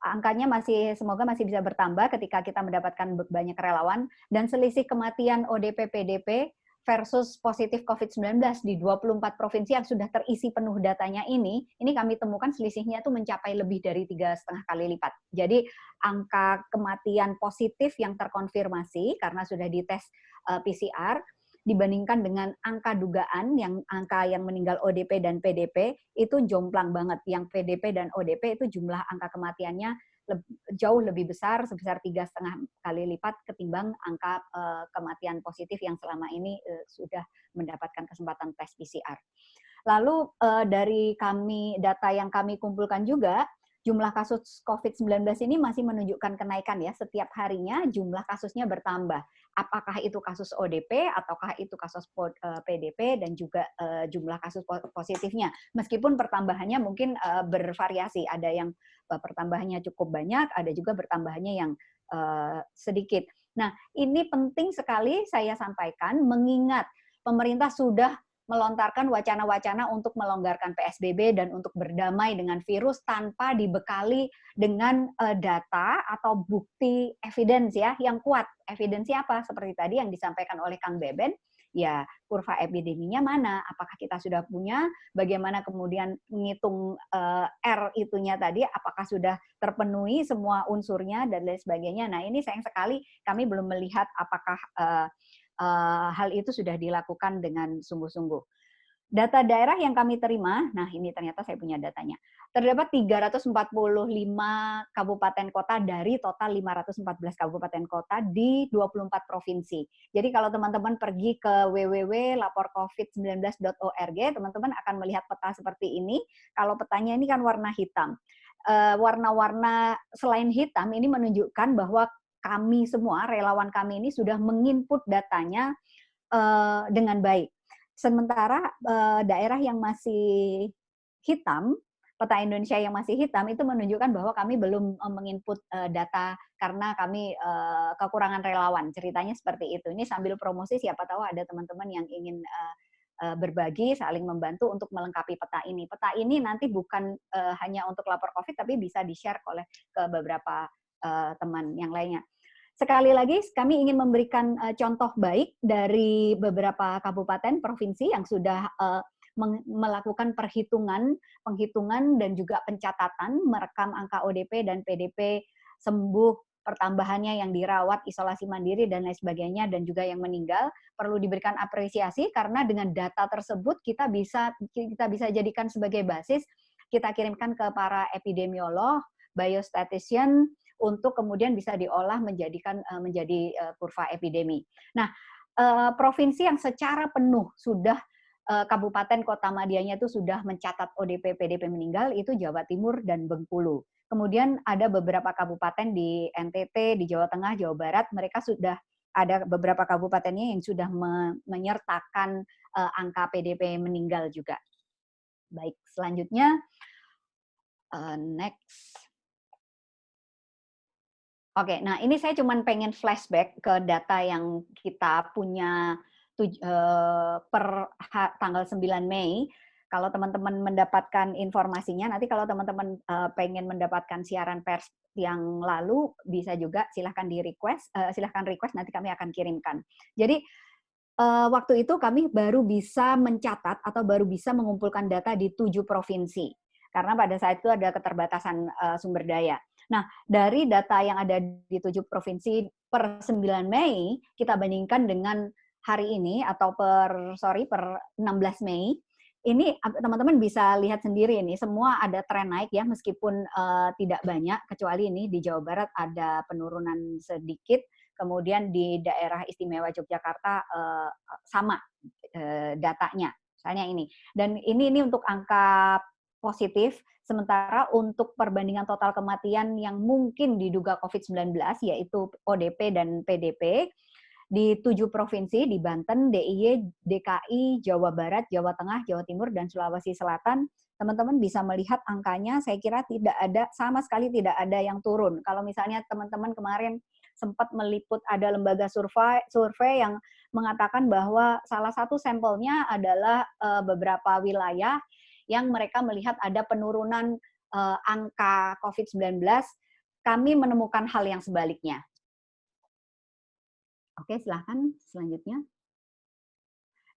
angkanya semoga masih bisa bertambah ketika kita mendapatkan banyak relawan, dan selisih kematian ODP PDP versus positif COVID-19 di 24 provinsi yang sudah terisi penuh datanya ini kami temukan selisihnya itu mencapai lebih dari 3,5 kali lipat. Jadi angka kematian positif yang terkonfirmasi karena sudah dites PCR dibandingkan dengan angka dugaan angka yang meninggal ODP dan PDP itu jomplang banget. Yang PDP dan ODP itu jumlah angka kematiannya jauh lebih besar, sebesar 3,5 kali lipat ketimbang angka kematian positif yang selama ini sudah mendapatkan kesempatan tes PCR. Lalu dari data yang kami kumpulkan juga, jumlah kasus COVID-19 ini masih menunjukkan kenaikan ya, setiap harinya jumlah kasusnya bertambah. Apakah itu kasus ODP, ataukah itu kasus PDP, dan juga jumlah kasus positifnya. Meskipun pertambahannya mungkin bervariasi, ada yang pertambahannya cukup banyak, ada juga bertambahannya yang sedikit. Nah, ini penting sekali saya sampaikan, mengingat pemerintah sudah melontarkan wacana-wacana untuk melonggarkan PSBB dan untuk berdamai dengan virus tanpa dibekali dengan data atau bukti evidence ya yang kuat. Evidensi apa? Seperti tadi yang disampaikan oleh Kang Beben, Ya, kurva epideminya mana? Apakah kita sudah punya? Bagaimana kemudian menghitung R itunya tadi? Apakah sudah terpenuhi semua unsurnya dan lain sebagainya? Nah, ini sayang sekali kami belum melihat apakah hal itu sudah dilakukan dengan sungguh-sungguh. Data daerah yang kami terima, nah ini ternyata saya punya datanya. Terdapat 345 kabupaten kota dari total 514 kabupaten kota di 24 provinsi. Jadi kalau teman-teman pergi ke www.laporcovid19.org, teman-teman akan melihat peta seperti ini. Kalau petanya ini kan warna hitam. Warna-warna selain hitam ini menunjukkan bahwa kami semua, relawan kami ini sudah menginput datanya dengan baik. Sementara daerah yang masih hitam, peta Indonesia yang masih hitam itu menunjukkan bahwa kami belum menginput data karena kami kekurangan relawan. Ceritanya seperti itu. Ini sambil promosi, siapa tahu ada teman-teman yang ingin berbagi, saling membantu untuk melengkapi peta ini. Peta ini nanti bukan hanya untuk lapor COVID, tapi bisa di-share oleh ke beberapa teman yang lainnya. Sekali lagi, kami ingin memberikan contoh baik dari beberapa kabupaten, provinsi yang sudah melakukan penghitungan dan juga pencatatan, merekam angka ODP dan PDP sembuh, pertambahannya yang dirawat, isolasi mandiri, dan lain sebagainya, dan juga yang meninggal. Perlu diberikan apresiasi karena dengan data tersebut kita bisa jadikan sebagai basis, kita kirimkan ke para epidemiolog, biostatistician, untuk kemudian bisa diolah menjadi kurva epidemi. Nah, provinsi yang secara penuh sudah kabupaten kota medianya itu sudah mencatat ODP PDP meninggal itu Jawa Timur dan Bengkulu. Kemudian ada beberapa kabupaten di NTT, di Jawa Tengah, Jawa Barat, mereka sudah ada beberapa kabupatennya yang sudah menyertakan angka PDP meninggal juga. Baik, selanjutnya next. Oke, nah ini saya cuma pengen flashback ke data yang kita punya per tanggal 9 Mei. Kalau teman-teman mendapatkan informasinya, nanti kalau teman-teman pengen mendapatkan siaran pers yang lalu, bisa juga silahkan request, nanti kami akan kirimkan. Jadi waktu itu kami baru bisa mencatat atau baru bisa mengumpulkan data di 7 provinsi. Karena pada saat itu ada keterbatasan sumber daya. Nah, dari data yang ada di 7 provinsi per 9 Mei, kita bandingkan dengan hari ini atau per 16 Mei, ini teman-teman bisa lihat sendiri ini, semua ada tren naik ya, meskipun tidak banyak, kecuali ini di Jawa Barat ada penurunan sedikit, kemudian di daerah istimewa Yogyakarta sama datanya, misalnya ini. Dan ini untuk angka positif, sementara untuk perbandingan total kematian yang mungkin diduga COVID-19, yaitu ODP dan PDP, di 7 provinsi, di Banten, DIY, DKI, Jawa Barat, Jawa Tengah, Jawa Timur, dan Sulawesi Selatan, teman-teman bisa melihat angkanya, saya kira tidak ada, sama sekali tidak ada yang turun. Kalau misalnya teman-teman kemarin sempat meliput ada lembaga survei yang mengatakan bahwa salah satu sampelnya adalah beberapa wilayah yang mereka melihat ada penurunan angka COVID-19, kami menemukan hal yang sebaliknya. Oke, silahkan selanjutnya.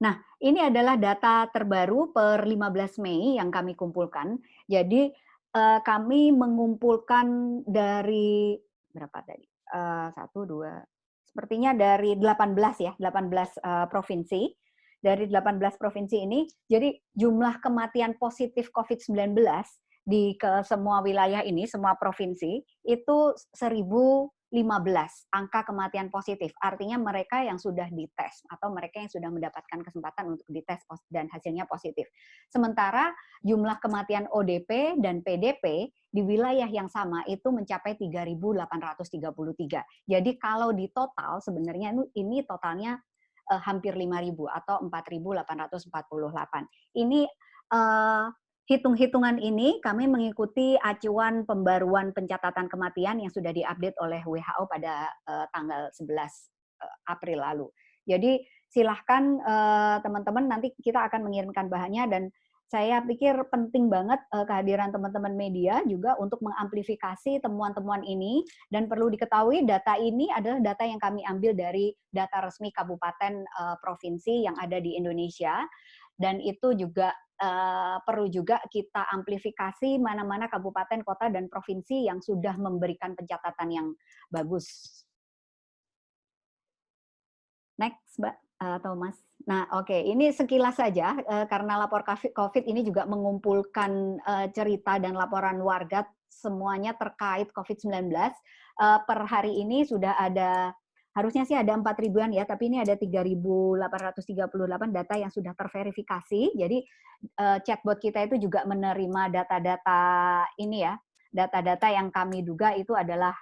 Nah, ini adalah data terbaru per 15 Mei yang kami kumpulkan. Jadi, kami mengumpulkan dari, berapa tadi? 1, 2, sepertinya dari 18 ya, 18 provinsi. Dari 18 provinsi ini, jadi jumlah kematian positif COVID-19 di ke semua wilayah ini, semua provinsi, itu 1015 angka kematian positif. Artinya mereka yang sudah dites atau mereka yang sudah mendapatkan kesempatan untuk dites dan hasilnya positif. Sementara jumlah kematian ODP dan PDP di wilayah yang sama itu mencapai 3.833. Jadi kalau di total sebenarnya ini totalnya hampir 5.000 atau 4.848. Ini hitung-hitungan ini kami mengikuti acuan pembaruan pencatatan kematian yang sudah diupdate oleh WHO pada tanggal 11 April lalu. Jadi silahkan teman-teman, nanti kita akan mengirimkan bahannya, dan saya pikir penting banget kehadiran teman-teman media juga untuk mengamplifikasi temuan-temuan ini, dan perlu diketahui data ini adalah data yang kami ambil dari data resmi kabupaten provinsi yang ada di Indonesia, dan itu juga perlu juga kita amplifikasi mana-mana kabupaten, kota, dan provinsi yang sudah memberikan pencatatan yang bagus. Next, Mbak atau Mas. Nah, oke, ini sekilas saja karena lapor COVID ini juga mengumpulkan cerita dan laporan warga semuanya terkait COVID-19. Per hari ini sudah ada, harusnya sih ada 4.000-an ya, tapi ini ada 3.838 data yang sudah terverifikasi. Jadi chatbot kita itu juga menerima data-data ini ya, data-data yang kami duga itu adalah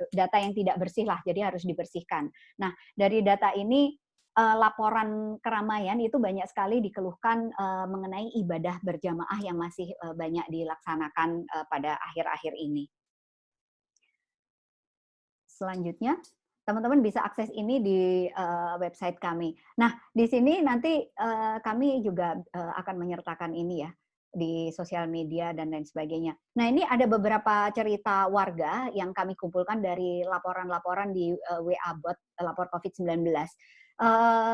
data yang tidak bersih lah, jadi harus dibersihkan. Nah, dari data ini laporan keramaian itu banyak sekali dikeluhkan mengenai ibadah berjamaah yang masih banyak dilaksanakan pada akhir-akhir ini. Selanjutnya, teman-teman bisa akses ini di website kami. Nah, di sini nanti kami juga akan menyertakan ini ya, di sosial media dan lain sebagainya. Nah, ini ada beberapa cerita warga yang kami kumpulkan dari laporan-laporan di WA bot lapor COVID-19.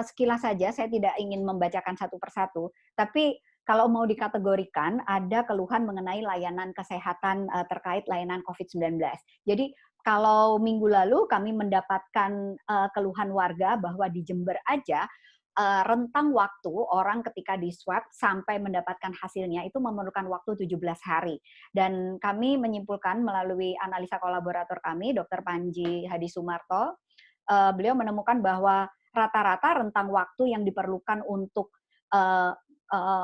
Sekilas saja, saya tidak ingin membacakan satu persatu, tapi kalau mau dikategorikan, ada keluhan mengenai layanan kesehatan terkait layanan COVID-19. Jadi, kalau minggu lalu kami mendapatkan keluhan warga bahwa di Jember aja, rentang waktu orang ketika di swab sampai mendapatkan hasilnya itu memerlukan waktu 17 hari. Dan kami menyimpulkan melalui analisa kolaborator kami, Dr. Panji Hadi Sumarto, beliau menemukan bahwa rata-rata rentang waktu yang diperlukan untuk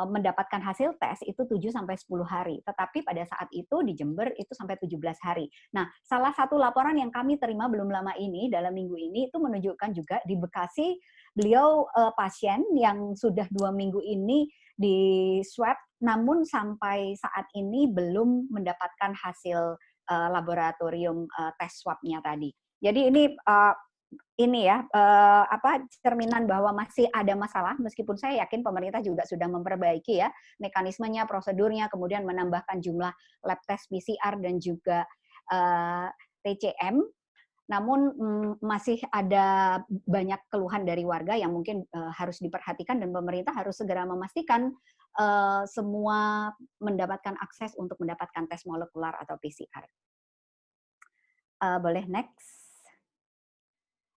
mendapatkan hasil tes itu 7-10 hari. Tetapi pada saat itu di Jember itu sampai 17 hari. Nah, salah satu laporan yang kami terima belum lama ini, dalam minggu ini, itu menunjukkan juga di Bekasi, beliau pasien yang sudah 2 minggu ini di swab, namun sampai saat ini belum mendapatkan hasil laboratorium tes swabnya tadi. Jadi ini ya cerminan bahwa masih ada masalah, meskipun saya yakin pemerintah juga sudah memperbaiki ya mekanismenya, prosedurnya, kemudian menambahkan jumlah lab test PCR dan juga TCM. Namun masih ada banyak keluhan dari warga yang mungkin harus diperhatikan, dan pemerintah harus segera memastikan semua mendapatkan akses untuk mendapatkan tes molekular atau PCR. Boleh next.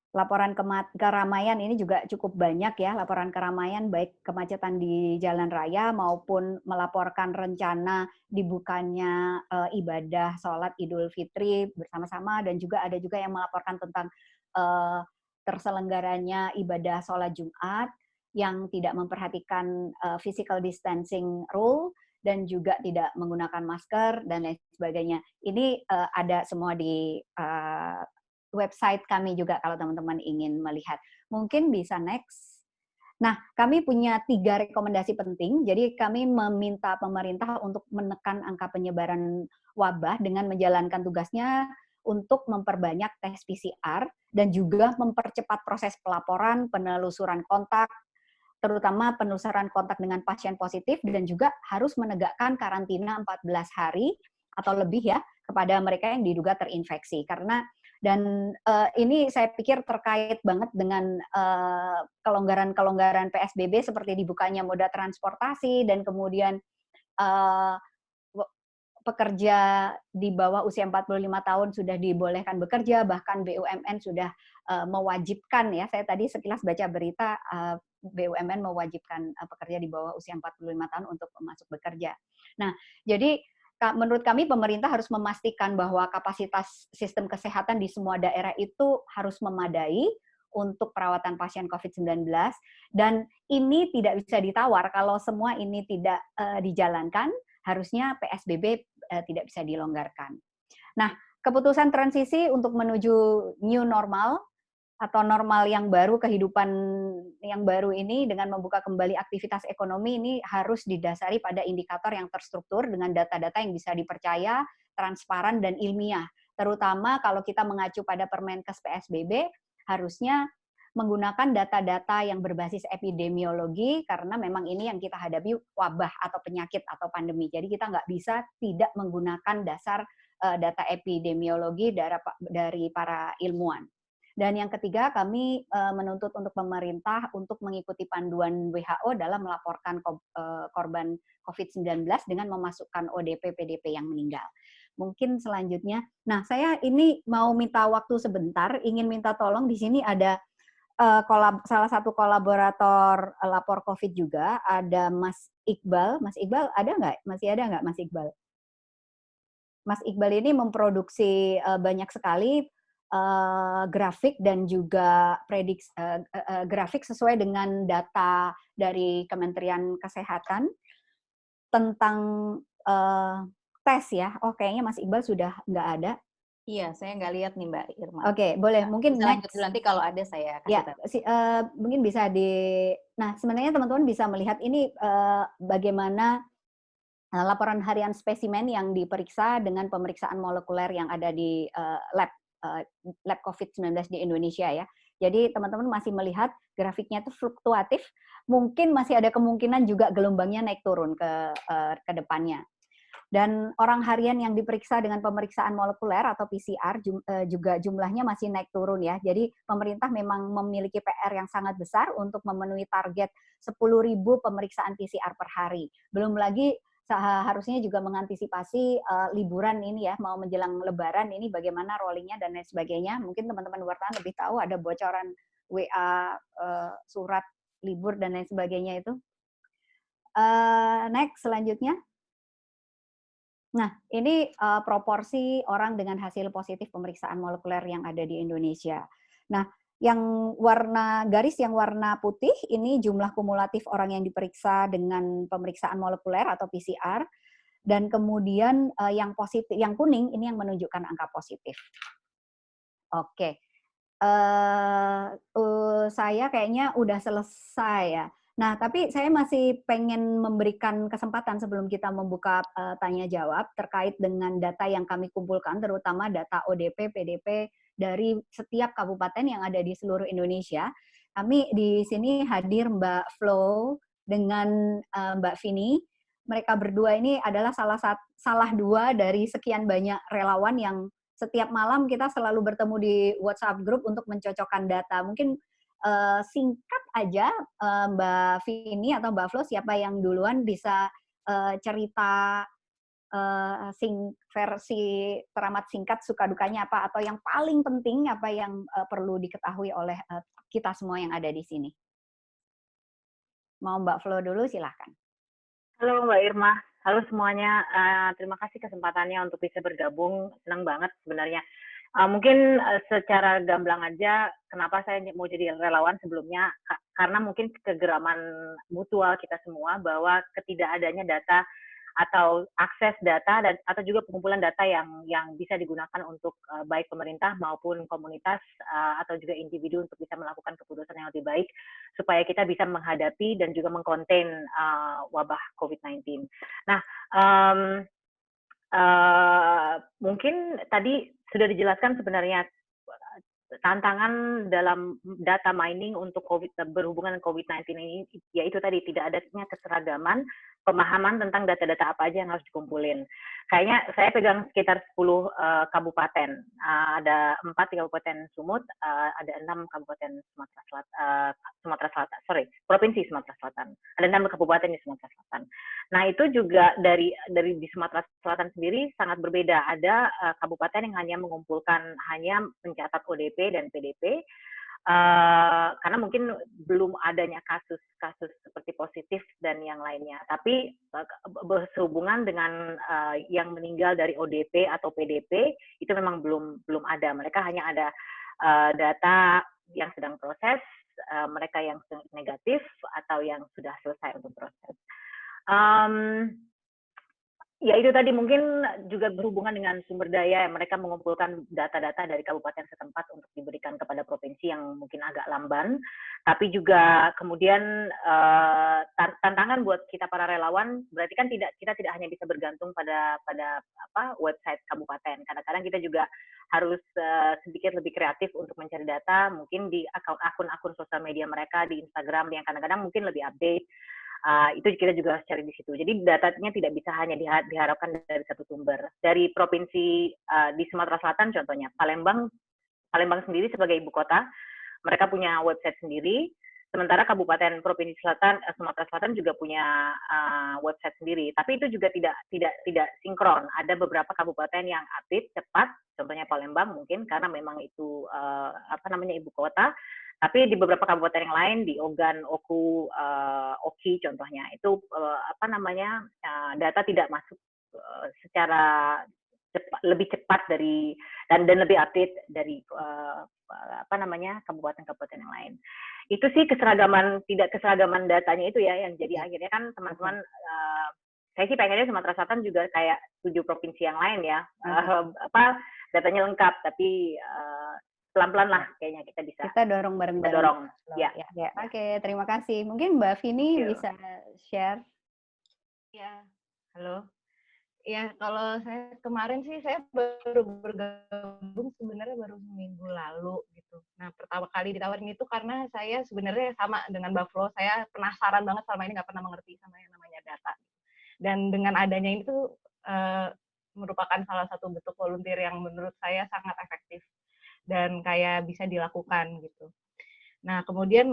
Laporan keramaian ini juga cukup banyak ya, laporan keramaian baik kemacetan di jalan raya maupun melaporkan rencana dibukanya ibadah sholat Idul Fitri bersama-sama, dan juga ada juga yang melaporkan tentang terselenggaranya ibadah sholat Jumat yang tidak memperhatikan physical distancing rule dan juga tidak menggunakan masker dan lain sebagainya. Ini ada semua di website kami juga kalau teman-teman ingin melihat. Mungkin bisa next. Nah, kami punya 3 rekomendasi penting. Jadi kami meminta pemerintah untuk menekan angka penyebaran wabah dengan menjalankan tugasnya untuk memperbanyak tes PCR dan juga mempercepat proses pelaporan, penelusuran kontak, terutama penelusuran kontak dengan pasien positif, dan juga harus menegakkan karantina 14 hari atau lebih ya kepada mereka yang diduga terinfeksi. Karena ini saya pikir terkait banget dengan kelonggaran-kelonggaran PSBB seperti dibukanya moda transportasi, dan kemudian pekerja di bawah usia 45 tahun sudah dibolehkan bekerja, bahkan BUMN sudah mewajibkan ya, saya tadi sekilas baca berita BUMN mewajibkan pekerja di bawah usia 45 tahun untuk masuk bekerja. Nah, jadi menurut kami pemerintah harus memastikan bahwa kapasitas sistem kesehatan di semua daerah itu harus memadai untuk perawatan pasien COVID-19, dan ini tidak bisa ditawar kalau semua ini tidak dijalankan, harusnya PSBB tidak bisa dilonggarkan. Nah, keputusan transisi untuk menuju new normal atau normal yang baru, kehidupan yang baru ini dengan membuka kembali aktivitas ekonomi ini harus didasari pada indikator yang terstruktur dengan data-data yang bisa dipercaya, transparan, dan ilmiah. Terutama kalau kita mengacu pada Permenkes PSBB, harusnya menggunakan data-data yang berbasis epidemiologi karena memang ini yang kita hadapi wabah atau penyakit atau pandemi. Jadi kita nggak bisa tidak menggunakan dasar data epidemiologi dari para ilmuwan. Dan yang ketiga, kami menuntut untuk pemerintah untuk mengikuti panduan WHO dalam melaporkan korban COVID-19 dengan memasukkan ODP, PDP yang meninggal. Mungkin selanjutnya, nah saya ini mau minta waktu sebentar, ingin minta tolong di sini ada salah satu kolaborator lapor COVID juga, ada Mas Iqbal. Mas Iqbal ada nggak? Masih ada nggak Mas Iqbal? Mas Iqbal ini memproduksi banyak sekali grafik dan juga grafik sesuai dengan data dari Kementerian Kesehatan tentang tes ya. Oh, kayaknya Mas Iqbal sudah nggak ada. Iya, saya nggak lihat nih Mbak Irma. Oke, boleh. Mungkin bisa next. lanjut nanti kalau ada saya kasih Ya, tahu. mungkin bisa Nah, sebenarnya teman-teman bisa melihat ini bagaimana laporan harian spesimen yang diperiksa dengan pemeriksaan molekuler yang ada di lab COVID-19 di Indonesia ya. Jadi teman-teman masih melihat grafiknya itu fluktuatif, mungkin masih ada kemungkinan juga gelombangnya naik turun ke depannya. Dan orang harian yang diperiksa dengan pemeriksaan molekuler atau PCR juga jumlahnya masih naik turun ya. Jadi pemerintah memang memiliki PR yang sangat besar untuk memenuhi target 10.000 pemeriksaan PCR per hari. Belum lagi harusnya juga mengantisipasi liburan ini ya, mau menjelang Lebaran ini bagaimana rollingnya dan lain sebagainya. Mungkin teman-teman wartawan lebih tahu ada bocoran WA, surat libur dan lain sebagainya itu. Next, selanjutnya. Nah, ini proporsi orang dengan hasil positif pemeriksaan molekuler yang ada di Indonesia. Nah, yang garis yang warna putih ini jumlah kumulatif orang yang diperiksa dengan pemeriksaan molekuler atau PCR, dan kemudian yang positif, yang kuning ini yang menunjukkan angka positif. Oke, saya kayaknya udah selesai ya. Nah, tapi saya masih pengen memberikan kesempatan sebelum kita membuka tanya jawab terkait dengan data yang kami kumpulkan, terutama data ODP, PDP dari setiap kabupaten yang ada di seluruh Indonesia. Kami di sini hadir Mbak Flo dengan Mbak Vini. Mereka berdua ini adalah salah dua dari sekian banyak relawan yang setiap malam kita selalu bertemu di WhatsApp group untuk mencocokkan data. Mungkin singkat aja Mbak Vini atau Mbak Flo, siapa yang duluan bisa cerita versi teramat singkat suka dukanya apa, atau yang paling penting apa yang perlu diketahui oleh kita semua yang ada di sini. Mau Mbak Flo dulu, silahkan. Halo Mbak Irma, halo semuanya. Terima kasih kesempatannya untuk bisa bergabung, senang banget sebenarnya. Mungkin secara gamblang aja, kenapa saya mau jadi relawan sebelumnya, karena mungkin kegeraman mutual kita semua bahwa ketidakadanya data atau akses data atau juga pengumpulan data yang bisa digunakan untuk baik pemerintah maupun komunitas atau juga individu untuk bisa melakukan keputusan yang lebih baik supaya kita bisa menghadapi dan juga mengkonten wabah COVID-19. Nah, mungkin tadi sudah dijelaskan sebenarnya tantangan dalam data mining untuk berhubungan dengan COVID-19 ini, yaitu tadi tidak adanya keseragaman pemahaman tentang data-data apa aja yang harus dikumpulin. Kayaknya saya pegang sekitar 10 kabupaten. Ada 4 kabupaten Sumut, ada 6 kabupaten Provinsi Sumatera Selatan. Ada 6 kabupaten di Sumatera Selatan. Nah, itu juga dari di Sumatera Selatan sendiri sangat berbeda. Ada kabupaten yang hanya mencatat ODP dan PDP, karena mungkin belum adanya kasus seperti positif dan yang lainnya. Tapi berhubungan dengan yang meninggal dari ODP atau PDP itu memang belum ada. Mereka hanya ada data yang sedang proses, mereka yang negatif atau yang sudah selesai untuk proses. Ya itu tadi mungkin juga berhubungan dengan sumber daya, mereka mengumpulkan data-data dari kabupaten setempat untuk diberikan kepada provinsi yang mungkin agak lamban. Tapi juga kemudian tantangan buat kita para relawan berarti kan kita tidak hanya bisa bergantung pada website kabupaten. Kadang-kadang kita juga harus sedikit lebih kreatif untuk mencari data, mungkin di akun-akun sosial media mereka di Instagram yang kadang-kadang mungkin lebih update. Itu kita juga harus cari di situ. Jadi datanya tidak bisa hanya diharapkan dari satu sumber. Dari provinsi di Sumatera Selatan contohnya, Palembang sendiri sebagai ibu kota, mereka punya website sendiri, sementara Kabupaten Provinsi Sumatera Selatan juga punya website sendiri. Tapi itu juga tidak sinkron. Ada beberapa kabupaten yang update cepat, contohnya Palembang mungkin karena memang itu ibu kota. Tapi di beberapa kabupaten yang lain, di Ogan, Oku, Oki contohnya, itu data tidak masuk secara lebih cepat dari dan lebih update dari kabupaten-kabupaten yang lain. Itu sih tidak keseragaman datanya itu ya yang jadi akhirnya kan teman-teman saya sih pengennya Sumatera Selatan juga kayak 7 provinsi yang lain ya, datanya lengkap, tapi pelan-pelan lah kayaknya kita bisa. Kita dorong bareng-bareng. Dorong, ya. Oke, terima kasih. Mungkin Mbak Vini bisa share. Ya, halo. Ya, kalau saya kemarin sih saya baru bergabung sebenarnya baru seminggu lalu gitu. Nah, pertama kali ditawarin itu karena saya sebenarnya sama dengan Mbak Flo, saya penasaran banget selama ini nggak pernah mengerti sama yang namanya data. Dan dengan adanya itu merupakan salah satu bentuk volunteer yang menurut saya sangat efektif dan kayak bisa dilakukan gitu. Nah, kemudian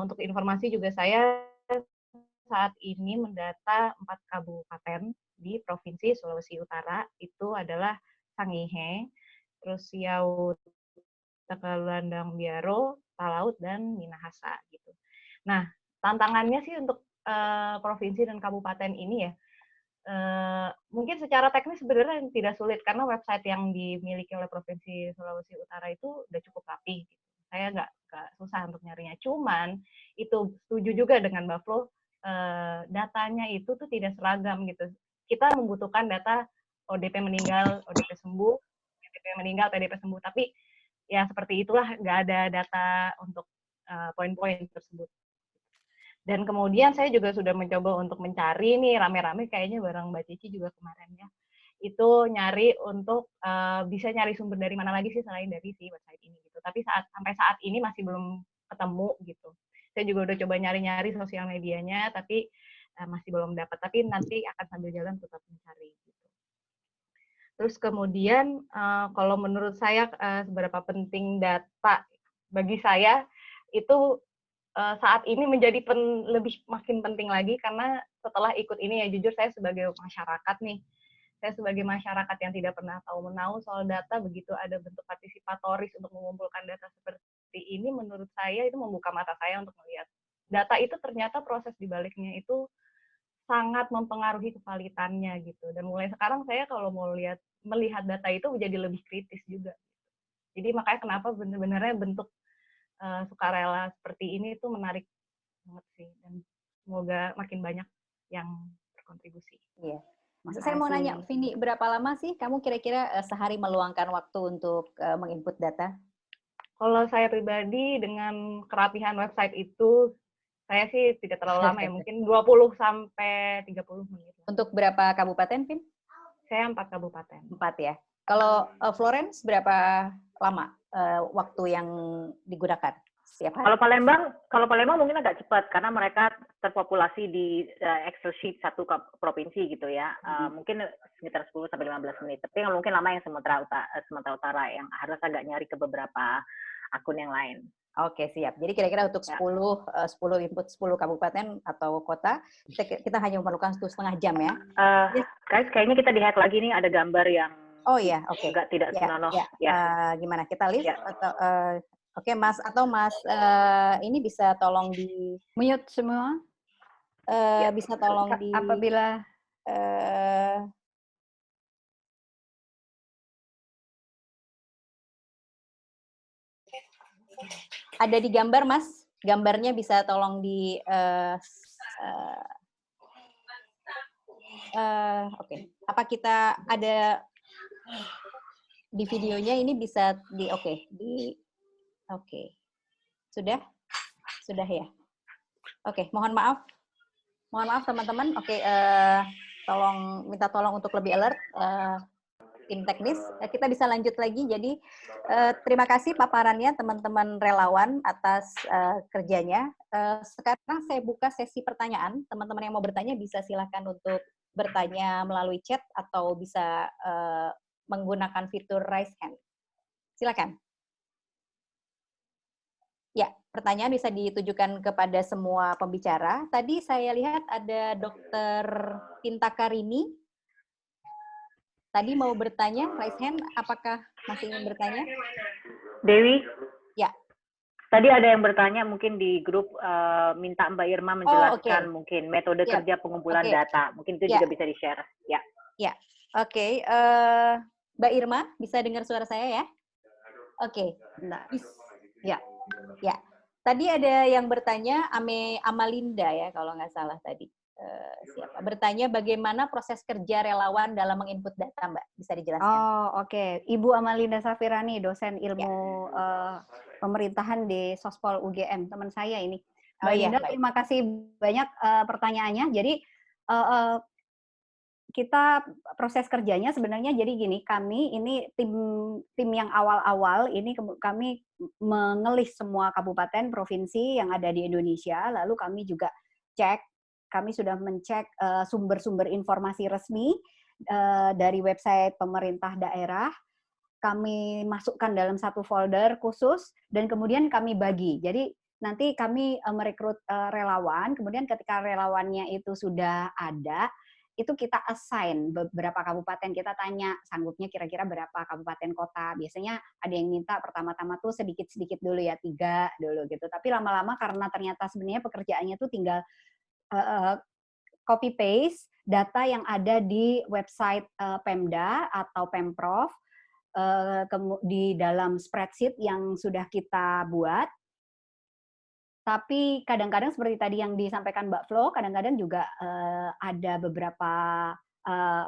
untuk informasi juga saya saat ini mendata 4 kabupaten di Provinsi Sulawesi Utara, itu adalah Sangihe, terus Siau, Tagulandang Biaro, Talaut, dan Minahasa gitu. Nah, tantangannya sih untuk provinsi dan kabupaten ini ya, mungkin secara teknis sebenarnya tidak sulit karena website yang dimiliki oleh Provinsi Sulawesi Utara itu udah cukup rapi. Gitu. Saya nggak susah untuk nyarinya. Cuman itu setuju juga dengan Mbak Flo, datanya itu tuh tidak seragam gitu. Kita membutuhkan data ODP meninggal, ODP sembuh, ODP meninggal, PDP sembuh. Tapi ya seperti itulah, nggak ada data untuk poin-poin tersebut. Dan kemudian saya juga sudah mencoba untuk mencari nih rame-rame kayaknya bareng Mbak Cici juga kemarin ya. Itu nyari untuk bisa nyari sumber dari mana lagi sih selain dari si website ini gitu. Tapi sampai saat ini masih belum ketemu gitu. Saya juga udah coba nyari-nyari sosial medianya, tapi masih belum dapat. Tapi nanti akan sambil jalan tetap mencari. Gitu. Terus kemudian kalau menurut saya seberapa penting data bagi saya itu saat ini menjadi lebih makin penting lagi karena setelah ikut ini ya jujur saya sebagai masyarakat nih. Saya sebagai masyarakat yang tidak pernah tahu menahu soal data, begitu ada bentuk partisipatoris untuk mengumpulkan data seperti ini, menurut saya itu membuka mata saya untuk melihat data itu ternyata proses dibaliknya itu sangat mempengaruhi kevalitannya gitu. Dan mulai sekarang saya kalau mau melihat data itu menjadi lebih kritis juga. Jadi makanya kenapa benar-benarnya bentuk sukarela seperti ini itu menarik banget sih. Dan semoga makin banyak yang berkontribusi. Iya. Saya mau nanya, Vini, berapa lama sih kamu kira-kira sehari meluangkan waktu untuk menginput data? Kalau saya pribadi dengan kerapihan website itu, saya sih tidak terlalu lama ya, mungkin 20 sampai 30 menit. Untuk berapa kabupaten, Vin? Saya 4 kabupaten. 4 ya. Kalau Florence berapa lama waktu yang digunakan setiap hari? Kalau Palembang mungkin agak cepat karena mereka terpopulasi di Excel sheet satu provinsi gitu ya. Mungkin sekitar 10 sampai 15 menit. Tapi yang mungkin lama yang Sumatera Utara yang harus agak nyari ke beberapa akun yang lain. Oke, siap. Jadi kira-kira untuk 10 input 10 kabupaten atau kota, kita hanya memerlukan 1,5 jam ya. Guys, kayaknya kita di-hack lagi nih, ada gambar yang oke. Tidak senonoh. Gimana? Kita list atau oke, Mas atau Mas ini bisa tolong di mute semua. Bisa tolong di apabila ada di gambar, Mas. Gambarnya bisa tolong di oke. Apa kita ada di videonya ini bisa di oke. Sudah? Sudah ya? Oke, mohon maaf. Mohon maaf teman-teman. Oke, minta tolong untuk lebih alert. Tim teknis, kita bisa lanjut lagi. Jadi terima kasih paparannya teman-teman relawan atas kerjanya. Sekarang saya buka sesi pertanyaan. Teman-teman yang mau bertanya bisa silakan untuk bertanya melalui chat atau bisa menggunakan fitur raise hand. Silakan. Ya, pertanyaan bisa ditujukan kepada semua pembicara. Tadi saya lihat ada Dr. Pinta Karini. Tadi mau bertanya, raise hand, apakah masih ingin bertanya? Dewi? Ya. Tadi ada yang bertanya mungkin di grup minta Mbak Irma menjelaskan mungkin metode kerja pengumpulan data. Mungkin itu juga bisa di-share. Ya. Ya. Oke. Mbak Irma, bisa dengar suara saya ya? Oke. Nah, ya. Ya. Tadi ada yang bertanya, Amalinda ya, kalau nggak salah tadi. Siapa bertanya bagaimana proses kerja relawan dalam menginput data, Mbak? Bisa dijelaskan? Oh, oke. Ibu Amalinda Safirani, dosen ilmu pemerintahan di Sospol UGM, teman saya ini. Mbak Linda, terima kasih banyak pertanyaannya. Jadi kita proses kerjanya sebenarnya jadi gini, kami ini tim yang awal-awal ini kami mengelis semua kabupaten provinsi yang ada di Indonesia, lalu kami juga kami sudah mencek sumber-sumber informasi resmi dari website pemerintah daerah, kami masukkan dalam satu folder khusus, dan kemudian kami bagi. Jadi nanti kami merekrut relawan, kemudian ketika relawannya itu sudah ada, itu kita assign beberapa kabupaten, kita tanya sanggupnya kira-kira berapa kabupaten kota. Biasanya ada yang minta pertama-tama tuh sedikit-sedikit dulu ya, 3 dulu gitu. Tapi lama-lama karena ternyata sebenarnya pekerjaannya tuh tinggal copy paste data yang ada di website Pemda atau Pemprov di dalam spreadsheet yang sudah kita buat. Tapi kadang-kadang seperti tadi yang disampaikan Mbak Flo, kadang-kadang juga ada beberapa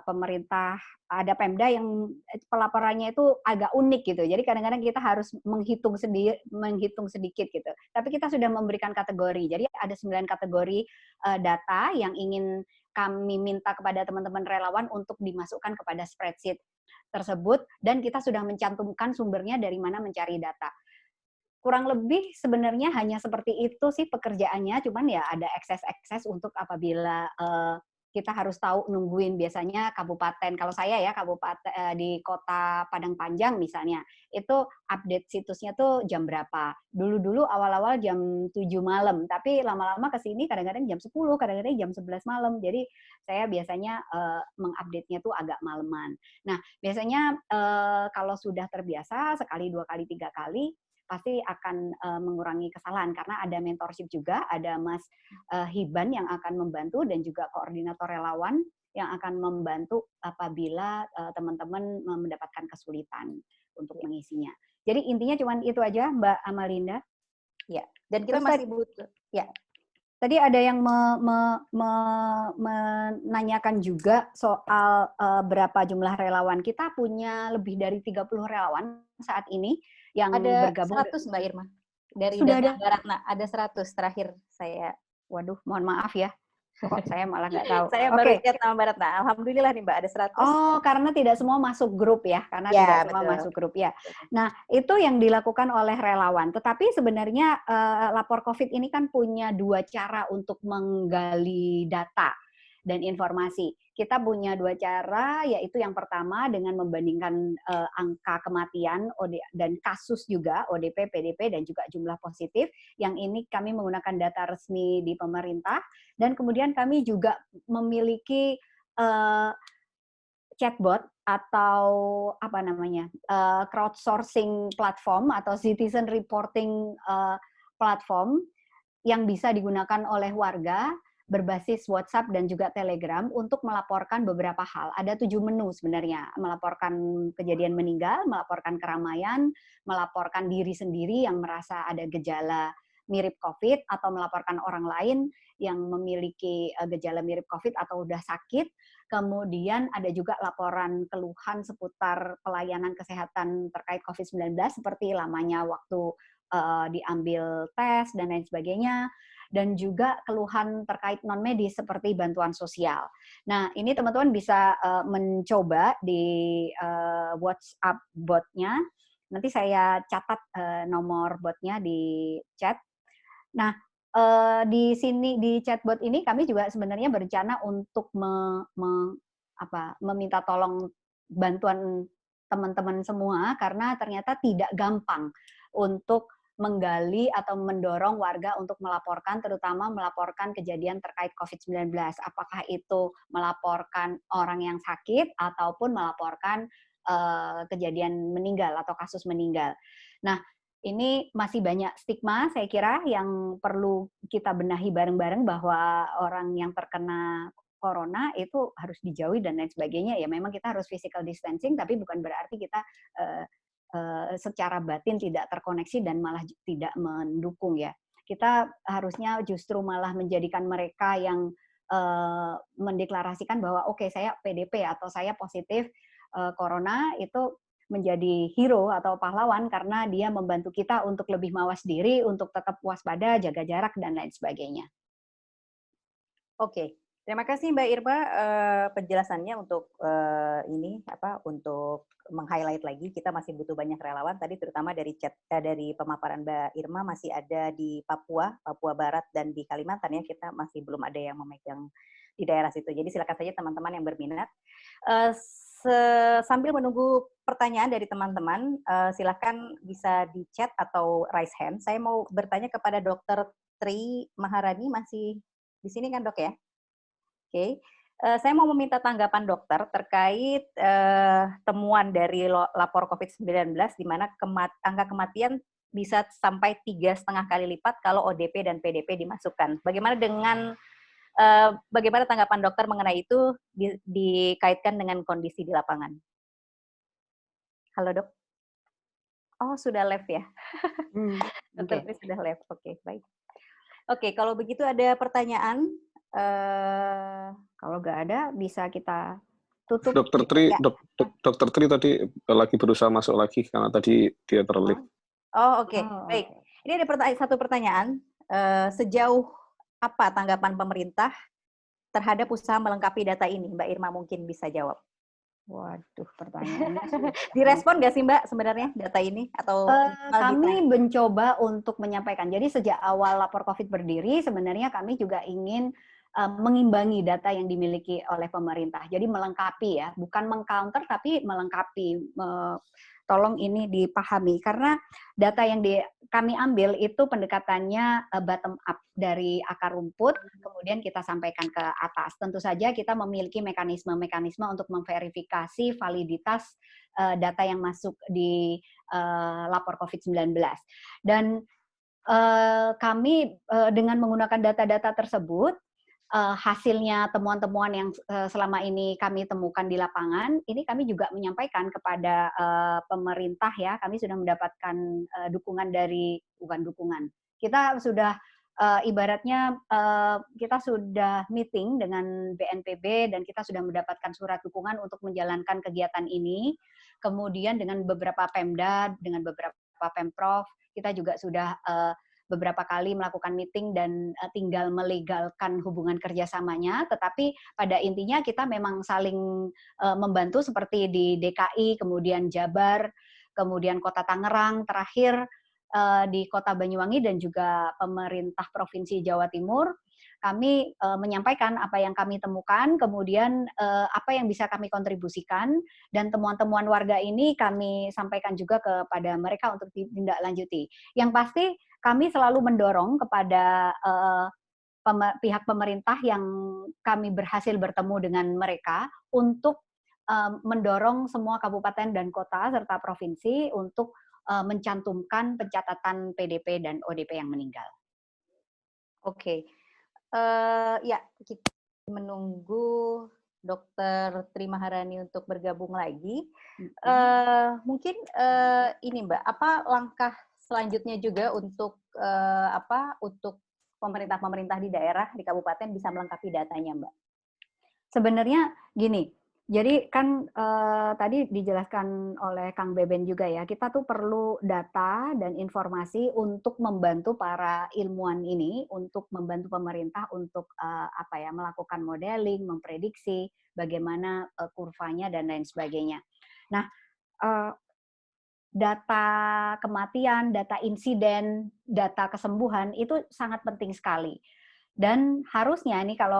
pemerintah, ada Pemda yang pelaporannya itu agak unik gitu. Jadi kadang-kadang kita harus menghitung sedikit gitu. Tapi kita sudah memberikan kategori. Jadi ada 9 kategori data yang ingin kami minta kepada teman-teman relawan untuk dimasukkan kepada spreadsheet tersebut, dan kita sudah mencantumkan sumbernya dari mana mencari data. Kurang lebih sebenarnya hanya seperti itu sih pekerjaannya, cuman ya ada ekses-ekses untuk apabila kita harus tahu nungguin biasanya kabupaten, kalau saya ya kabupaten di kota Padang Panjang misalnya, itu update situsnya tuh jam berapa. Dulu-dulu awal-awal jam 7 malam, tapi lama-lama ke sini kadang-kadang jam 10, kadang-kadang jam 11 malam. Jadi saya biasanya mengupdate-nya tuh agak maleman. Nah, biasanya kalau sudah terbiasa sekali, 2 kali, 3 kali, pasti akan mengurangi kesalahan karena ada mentorship juga, ada Mas Hiban yang akan membantu dan juga koordinator relawan yang akan membantu apabila teman-teman mendapatkan kesulitan untuk mengisinya. Jadi intinya cuma itu aja, Mbak Amalinda. Ya, dan kita masih butuh. Ya. Tadi ada yang menanyakan juga soal berapa jumlah relawan. Kita punya lebih dari 30 relawan saat ini yang ada bergabung. 100 Mbak Irma. Dari Sudah data Baratna ada 100 terakhir saya. Waduh, mohon maaf ya. Kok saya malah nggak tahu. Saya baru lihat nama Baratna. Alhamdulillah nih Mbak ada 100. Oh, karena tidak semua masuk grup ya. Karena tidak semua masuk grup ya. Nah, itu yang dilakukan oleh relawan. Tetapi sebenarnya lapor COVID ini kan punya 2 cara untuk menggali data dan informasi. Kita punya 2 cara, yaitu yang pertama dengan membandingkan angka kematian dan kasus juga, ODP, PDP, dan juga jumlah positif. Yang ini kami menggunakan data resmi di pemerintah, dan kemudian kami juga memiliki chatbot atau apa namanya, crowdsourcing platform atau citizen reporting platform yang bisa digunakan oleh warga berbasis WhatsApp dan juga Telegram untuk melaporkan beberapa hal. Ada 7 menu sebenarnya, melaporkan kejadian meninggal, melaporkan keramaian, melaporkan diri sendiri yang merasa ada gejala mirip COVID, atau melaporkan orang lain yang memiliki gejala mirip COVID atau udah sakit, Kemudian ada juga laporan keluhan seputar pelayanan kesehatan terkait COVID-19 seperti lamanya waktu diambil tes dan lain sebagainya, dan juga keluhan terkait non-medis seperti bantuan sosial. Nah, ini teman-teman bisa mencoba di WhatsApp botnya. Nanti saya catat nomor botnya di chat. Nah, di sini di chatbot ini kami juga sebenarnya berencana untuk meminta tolong bantuan teman-teman semua karena ternyata tidak gampang untuk menggali atau mendorong warga untuk melaporkan, terutama melaporkan kejadian terkait COVID-19. Apakah itu melaporkan orang yang sakit ataupun melaporkan kejadian meninggal atau kasus meninggal. Nah, ini masih banyak stigma, saya kira, yang perlu kita benahi bareng-bareng bahwa orang yang terkena corona itu harus dijauhi dan lain sebagainya. Ya memang kita harus physical distancing, tapi bukan berarti kita secara batin tidak terkoneksi dan malah tidak mendukung ya. Kita harusnya justru malah menjadikan mereka yang mendeklarasikan bahwa oke, saya PDP atau saya positif corona itu menjadi hero atau pahlawan karena dia membantu kita untuk lebih mawas diri, untuk tetap waspada, jaga jarak, dan lain sebagainya. Oke, terima kasih Mbak Irma penjelasannya untuk untuk meng-highlight lagi. Kita masih butuh banyak relawan. Tadi terutama dari dari pemaparan Mbak Irma masih ada di Papua Barat dan di Kalimantan ya. Kita masih belum ada yang memegang di daerah situ. Jadi silakan saja teman-teman yang berminat. Sambil menunggu pertanyaan dari teman-teman, silakan bisa di chat atau raise hand. Saya mau bertanya kepada Dr. Tri Maharani, masih di sini kan dok ya? Oke. Saya mau meminta tanggapan dokter terkait temuan dari lapor COVID-19 di mana angka kematian bisa sampai 3,5 kali lipat kalau ODP dan PDP dimasukkan. Bagaimana tanggapan dokter mengenai itu dikaitkan dengan kondisi di lapangan? Halo dok. Oh sudah live ya. Dokter Tri sudah live. Oke, baik. Oke, kalau begitu ada pertanyaan. Kalau nggak ada bisa kita tutup. Dokter Tri, ya. Dokter Tri tadi lagi berusaha masuk lagi karena tadi dia terlift. Oke. Baik. Ini ada satu pertanyaan. Sejauh apa tanggapan pemerintah terhadap usaha melengkapi data ini? Mbak Irma mungkin bisa jawab. Waduh, pertanyaannya direspon nggak sih Mbak sebenarnya data ini? Atau kami mencoba untuk menyampaikan. Jadi sejak awal lapor COVID berdiri, sebenarnya kami juga ingin mengimbangi data yang dimiliki oleh pemerintah. Jadi melengkapi ya, bukan mengcounter tapi melengkapi. Tolong ini dipahami karena data yang kami ambil itu pendekatannya bottom up dari akar rumput, kemudian kita sampaikan ke atas. Tentu saja kita memiliki mekanisme-mekanisme untuk memverifikasi validitas data yang masuk di lapor COVID-19. Dan kami dengan menggunakan data-data tersebut, hasilnya temuan-temuan yang selama ini kami temukan di lapangan, ini kami juga menyampaikan kepada pemerintah ya, kami sudah mendapatkan kita sudah ibaratnya kita sudah meeting dengan BNPB dan kita sudah mendapatkan surat dukungan untuk menjalankan kegiatan ini, kemudian dengan beberapa Pemda, dengan beberapa Pemprov, kita juga sudah beberapa kali melakukan meeting dan tinggal melegalkan hubungan kerjasamanya, tetapi pada intinya kita memang saling membantu seperti di DKI, kemudian Jabar, kemudian Kota Tangerang, terakhir di Kota Banyuwangi dan juga pemerintah Provinsi Jawa Timur. Kami menyampaikan apa yang kami temukan, kemudian apa yang bisa kami kontribusikan, dan temuan-temuan warga ini kami sampaikan juga kepada mereka untuk ditindaklanjuti. Yang pasti kami selalu mendorong kepada pihak pemerintah yang kami berhasil bertemu dengan mereka untuk mendorong semua kabupaten dan kota serta provinsi untuk mencantumkan pencatatan PDP dan ODP yang meninggal. Oke. Ya, kita menunggu Dr. Tri Maharani untuk bergabung lagi. Mungkin ini Mbak, apa langkah selanjutnya juga untuk untuk pemerintah-pemerintah di daerah, di kabupaten bisa melengkapi datanya, Mbak? sebenarnya gini, jadi kan tadi dijelaskan oleh Kang Beben juga ya, kita tuh perlu data dan informasi untuk membantu para ilmuwan ini, untuk membantu pemerintah untuk melakukan modeling, memprediksi bagaimana kurvanya dan lain sebagainya. Nah, data kematian, data insiden, data kesembuhan itu sangat penting sekali. Dan harusnya ini kalau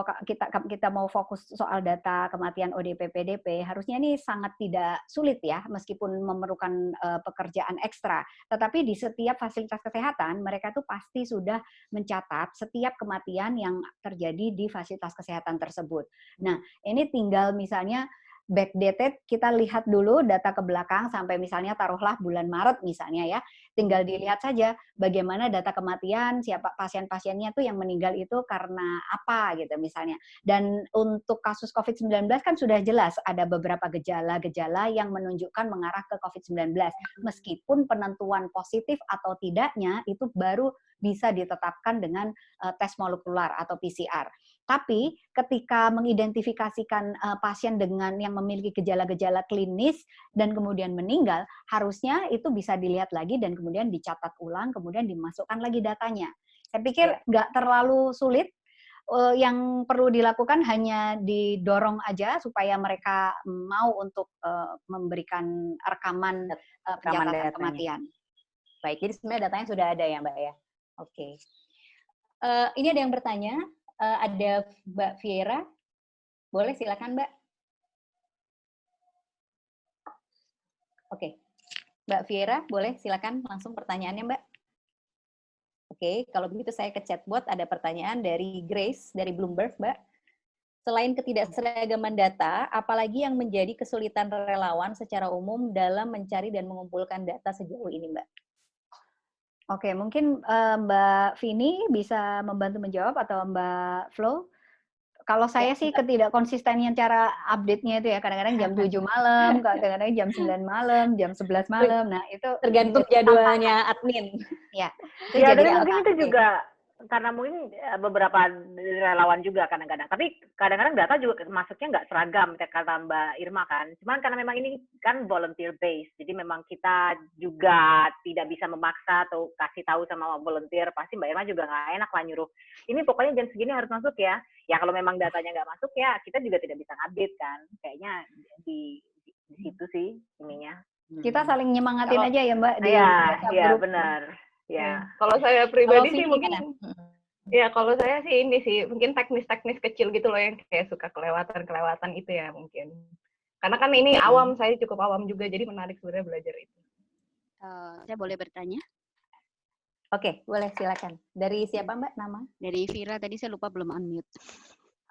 kita mau fokus soal data kematian ODP PDP, harusnya ini sangat tidak sulit ya, meskipun memerlukan pekerjaan ekstra. Tetapi di setiap fasilitas kesehatan, mereka tuh pasti sudah mencatat setiap kematian yang terjadi di fasilitas kesehatan tersebut. Nah, ini tinggal misalnya backdated, kita lihat dulu data ke belakang sampai misalnya taruhlah bulan Maret misalnya ya, tinggal dilihat saja bagaimana data kematian, siapa pasien-pasiennya tuh yang meninggal itu karena apa gitu misalnya. Dan untuk kasus COVID-19 kan sudah jelas ada beberapa gejala-gejala yang menunjukkan mengarah ke COVID-19. Meskipun penentuan positif atau tidaknya itu baru bisa ditetapkan dengan tes molekular atau PCR. Tapi ketika mengidentifikasikan pasien dengan yang memiliki gejala-gejala klinis dan kemudian meninggal, harusnya itu bisa dilihat lagi dan kemudian dicatat ulang, kemudian dimasukkan lagi datanya. Saya pikir nggak terlalu sulit. Yang perlu dilakukan hanya didorong aja supaya mereka mau untuk memberikan rekaman pencatatan kematian. Baik, jadi sebenarnya datanya sudah ada ya Mbak ya? Oke. Ini ada yang bertanya. Ada Mbak Viera, boleh silakan Mbak. Oke, Mbak Viera, boleh silakan langsung pertanyaannya Mbak. Oke, kalau begitu saya ke chatbot, ada pertanyaan dari Grace dari Bloomberg Mbak. Selain ketidakseragaman data, apalagi yang menjadi kesulitan relawan secara umum dalam mencari dan mengumpulkan data sejauh ini Mbak? Oke, mungkin Mbak Vini bisa membantu menjawab atau Mbak Flo. Kalau saya sih ketidakkonsistenian cara update-nya itu ya, kadang-kadang jam 7 malam, kadang-kadang jam 9 malam, jam 11 malam. Nah, itu tergantung jadwalnya admin. Ya, itu ya, jadi mungkin itu juga karena mungkin beberapa relawan juga kadang-kadang. Tapi kadang-kadang data juga masuknya nggak seragam, kata Mbak Irma kan. Cuman karena memang ini kan volunteer based, jadi memang kita juga tidak bisa memaksa atau kasih tahu sama volunteer. Pasti Mbak Irma juga nggak enak lah nyuruh. Ini pokoknya jam segini harus masuk ya. Ya kalau memang datanya nggak masuk ya kita juga tidak bisa update kan. Kayaknya di situ sih ininya. Kita saling nyemangatin aja ya Mbak di grup. Benar. Ya, kalau saya pribadi sih mungkin ya kalau saya sih ini sih mungkin teknis-teknis kecil gitu loh yang kayak suka kelewatan itu ya mungkin. Karena kan ini awam, saya cukup awam juga jadi menarik sebenarnya belajar itu. Saya boleh bertanya? Oke, boleh silakan. Dari siapa Mbak nama? Dari Vira, tadi saya lupa belum unmute.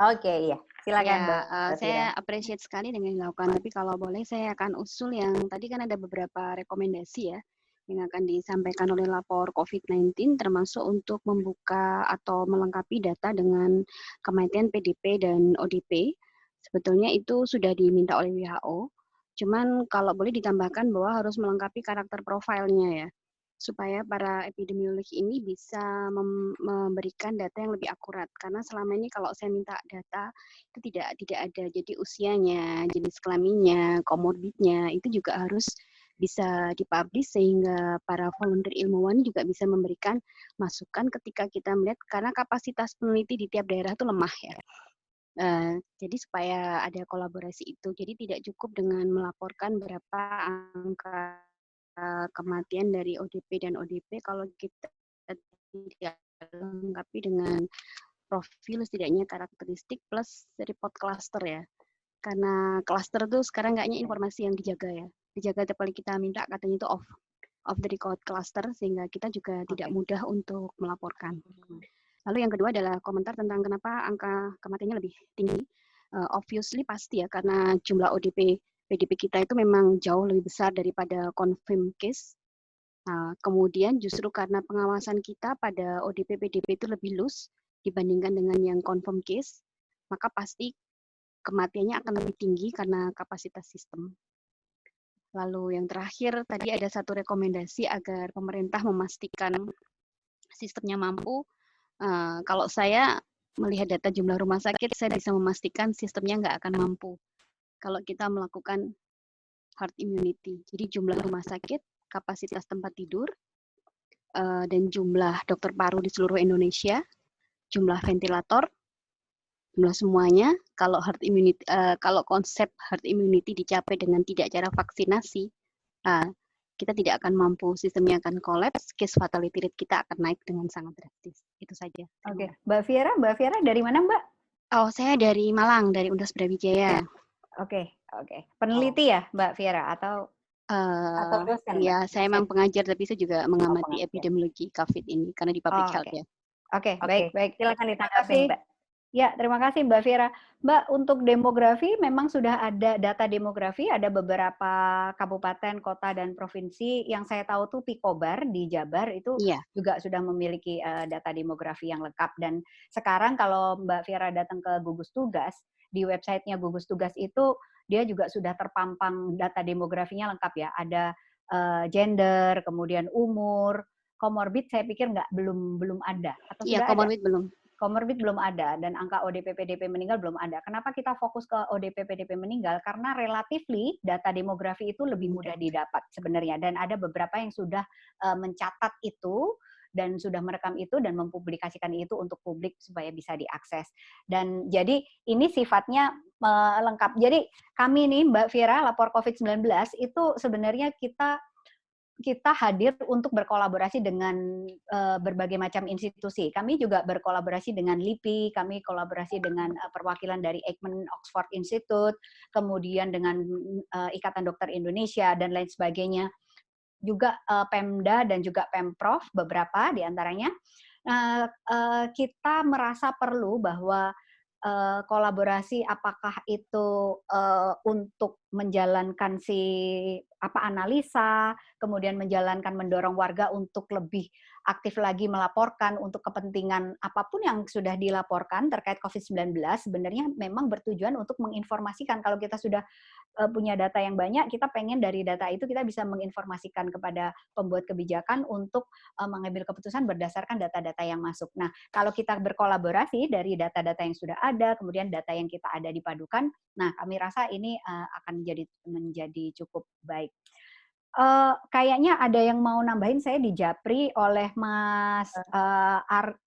Oke, iya. Silakan Mbak. Saya appreciate sekali dengan yang dilakukan, tapi kalau boleh saya akan usul yang tadi kan ada beberapa rekomendasi ya yang akan disampaikan oleh lapor COVID-19 termasuk untuk membuka atau melengkapi data dengan kematian PDP dan ODP. Sebetulnya itu sudah diminta oleh WHO. Cuman kalau boleh ditambahkan bahwa harus melengkapi karakter profilnya ya, supaya para epidemiolog ini bisa memberikan data yang lebih akurat. Karena selama ini kalau saya minta data itu tidak ada. Jadi usianya, jenis kelaminnya, komorbidnya itu juga harus bisa dipublish sehingga para volunteer ilmuwan juga bisa memberikan masukan ketika kita melihat karena kapasitas peneliti di tiap daerah itu lemah ya. Jadi supaya ada kolaborasi itu. Jadi tidak cukup dengan melaporkan berapa angka kematian dari ODP dan ODP kalau kita tidak lengkapi dengan profil setidaknya karakteristik plus report cluster ya. Karena cluster itu sekarang kayaknya informasi yang dijaga ya. Dijaga paling kita minta katanya itu off the record cluster sehingga kita juga tidak mudah untuk melaporkan. Lalu yang kedua adalah komentar tentang kenapa angka kematiannya lebih tinggi. Obviously pasti ya karena jumlah ODP PDP kita itu memang jauh lebih besar daripada confirm case. Nah, kemudian justru karena pengawasan kita pada ODP PDP itu lebih loose dibandingkan dengan yang confirm case, maka pasti kematiannya akan lebih tinggi karena kapasitas sistem. Lalu yang terakhir, tadi ada satu rekomendasi agar pemerintah memastikan sistemnya mampu. Kalau saya melihat data jumlah rumah sakit, saya bisa memastikan sistemnya nggak akan mampu kalau kita melakukan herd immunity. Jadi jumlah rumah sakit, kapasitas tempat tidur, dan jumlah dokter paru di seluruh Indonesia, jumlah ventilator, jumlah semuanya. Kalau herd immunity, kalau konsep herd immunity dicapai dengan tidak cara vaksinasi, kita tidak akan mampu, sistemnya akan kolaps, case fatality rate kita akan naik dengan sangat drastis. Itu saja. Oke, Mbak Viera dari mana Mbak? Oh, saya dari Malang, dari Universitas Brawijaya. Oke. Peneliti ya Mbak Viera atau dosen? Ya, saya memang pengajar, tapi saya juga mengamati epidemiologi COVID ini karena di public health ya. Oke, baik. Silakan Terima ditanggapi, kasih. Mbak. Ya, terima kasih Mbak Viera. Mbak, untuk demografi memang sudah ada data demografi, ada beberapa kabupaten, kota, dan provinsi yang saya tahu tuh Pikobar di Jabar itu juga sudah memiliki data demografi yang lengkap. Dan sekarang kalau Mbak Viera datang ke gugus tugas, di websitenya gugus tugas itu dia juga sudah terpampang data demografinya lengkap ya. Ada gender, kemudian umur, komorbid saya pikir belum ada. Atau Iya, sudah komorbid ada? belum. Komorbid belum ada, dan angka ODP PDP meninggal belum ada. Kenapa kita fokus ke ODP PDP meninggal? Karena relatifly data demografi itu lebih mudah didapat sebenarnya, dan ada beberapa yang sudah mencatat itu dan sudah merekam itu dan mempublikasikan itu untuk publik supaya bisa diakses. Dan jadi ini sifatnya lengkap. Jadi kami nih Mbak Viera, lapor COVID-19 itu sebenarnya kita hadir untuk berkolaborasi dengan berbagai macam institusi. Kami juga berkolaborasi dengan LIPI, kami kolaborasi dengan perwakilan dari Eijkman Oxford Institute, kemudian dengan Ikatan Dokter Indonesia, dan lain sebagainya. Juga Pemda dan juga Pemprov, beberapa di antaranya. Kita merasa perlu bahwa kolaborasi apakah itu untuk menjalankan analisa, kemudian mendorong warga untuk lebih aktif lagi melaporkan untuk kepentingan apapun yang sudah dilaporkan terkait COVID-19, sebenarnya memang bertujuan untuk menginformasikan. Kalau kita sudah punya data yang banyak, kita pengen dari data itu kita bisa menginformasikan kepada pembuat kebijakan untuk mengambil keputusan berdasarkan data-data yang masuk. Nah, kalau kita berkolaborasi dari data-data yang sudah ada, kemudian data yang kita ada dipadukan, nah kami rasa ini akan menjadi cukup baik. Kayaknya ada yang mau nambahin, saya dijapri oleh Mas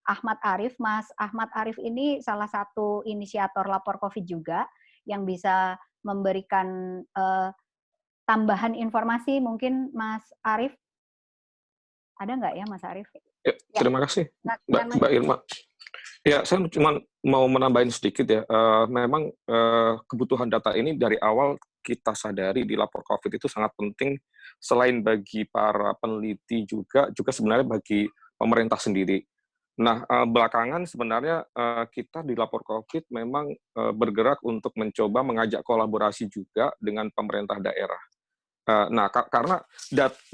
Ahmad Arif. Mas Ahmad Arif ini salah satu inisiator lapor COVID juga, yang bisa memberikan tambahan informasi mungkin Mas Arif. Ada nggak ya Mas Arif? Ya, terima kasih Mbak Irma. Ya, saya cuma mau menambahin sedikit ya. Memang kebutuhan data ini dari awal kita sadari di lapor COVID itu sangat penting, selain bagi para peneliti juga sebenarnya bagi pemerintah sendiri. Nah, belakangan sebenarnya kita di lapor COVID memang bergerak untuk mencoba mengajak kolaborasi juga dengan pemerintah daerah. Nah, karena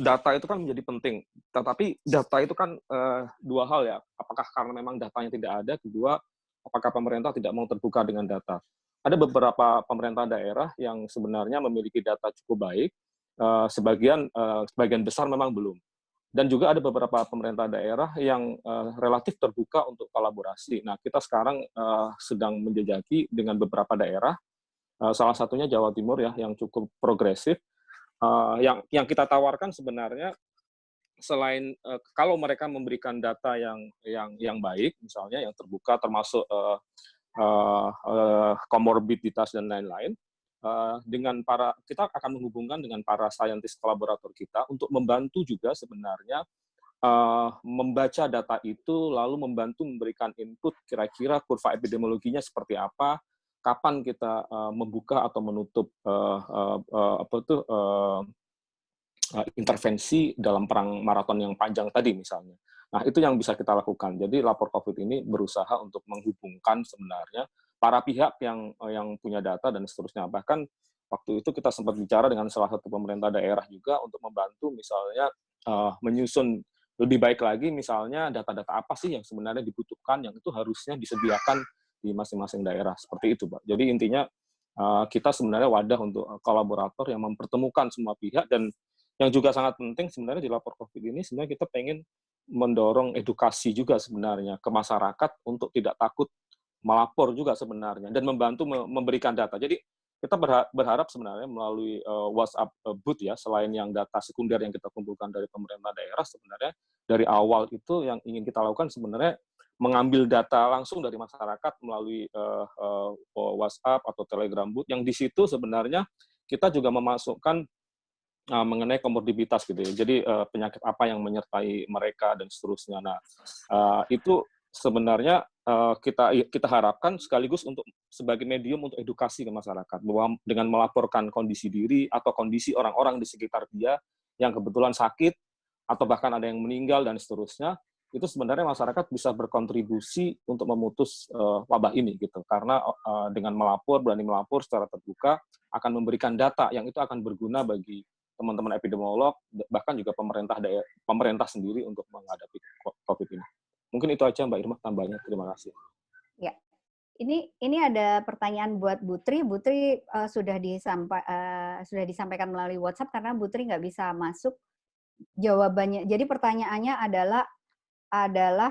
data itu kan menjadi penting, tetapi data itu kan dua hal ya. Apakah karena memang datanya tidak ada, kedua, apakah pemerintah tidak mau terbuka dengan data. Ada beberapa pemerintah daerah yang sebenarnya memiliki data cukup baik, sebagian besar memang belum. Dan juga ada beberapa pemerintah daerah yang relatif terbuka untuk kolaborasi. Nah, kita sekarang sedang menjajaki dengan beberapa daerah, salah satunya Jawa Timur ya, yang cukup progresif. Yang kita tawarkan sebenarnya selain kalau mereka memberikan data yang baik, misalnya yang terbuka, termasuk komorbiditas dan lain-lain, kita akan menghubungkan dengan para saintis kolaborator kita untuk membantu juga sebenarnya membaca data itu, lalu membantu memberikan input kira-kira kurva epidemiologinya seperti apa, kapan kita membuka atau menutup intervensi dalam perang maraton yang panjang tadi misalnya. Nah, itu yang bisa kita lakukan. Jadi lapor COVID ini berusaha untuk menghubungkan sebenarnya para pihak yang punya data dan seterusnya. Bahkan waktu itu kita sempat bicara dengan salah satu pemerintah daerah juga untuk membantu misalnya menyusun lebih baik lagi misalnya data-data apa sih yang sebenarnya dibutuhkan yang itu harusnya disediakan di masing-masing daerah. Seperti itu, Pak. Jadi intinya kita sebenarnya wadah untuk kolaborator yang mempertemukan semua pihak, dan yang juga sangat penting sebenarnya di lapor COVID ini sebenarnya kita pengen mendorong edukasi juga sebenarnya ke masyarakat untuk tidak takut melapor juga sebenarnya dan membantu memberikan data. Jadi kita berharap sebenarnya melalui WhatsApp booth ya, selain yang data sekunder yang kita kumpulkan dari pemerintah daerah, sebenarnya dari awal itu yang ingin kita lakukan sebenarnya mengambil data langsung dari masyarakat melalui WhatsApp atau Telegram booth, yang di situ sebenarnya kita juga memasukkan mengenai komorbiditas gitu ya. Jadi penyakit apa yang menyertai mereka dan seterusnya. Nah, itu sebenarnya kita harapkan sekaligus untuk sebagai medium untuk edukasi ke masyarakat bahwa dengan melaporkan kondisi diri atau kondisi orang-orang di sekitar dia yang kebetulan sakit atau bahkan ada yang meninggal dan seterusnya, itu sebenarnya masyarakat bisa berkontribusi untuk memutus wabah ini gitu. Karena dengan berani melapor secara terbuka akan memberikan data yang itu akan berguna bagi teman-teman epidemiolog, bahkan juga pemerintah sendiri untuk menghadapi COVID ini. Mungkin itu aja Mbak Irma tambahnya. Terima kasih. Ya, ini ada pertanyaan buat Butri. Butri sudah disampaikan melalui WhatsApp karena Butri nggak bisa masuk. Jawabannya, jadi pertanyaannya adalah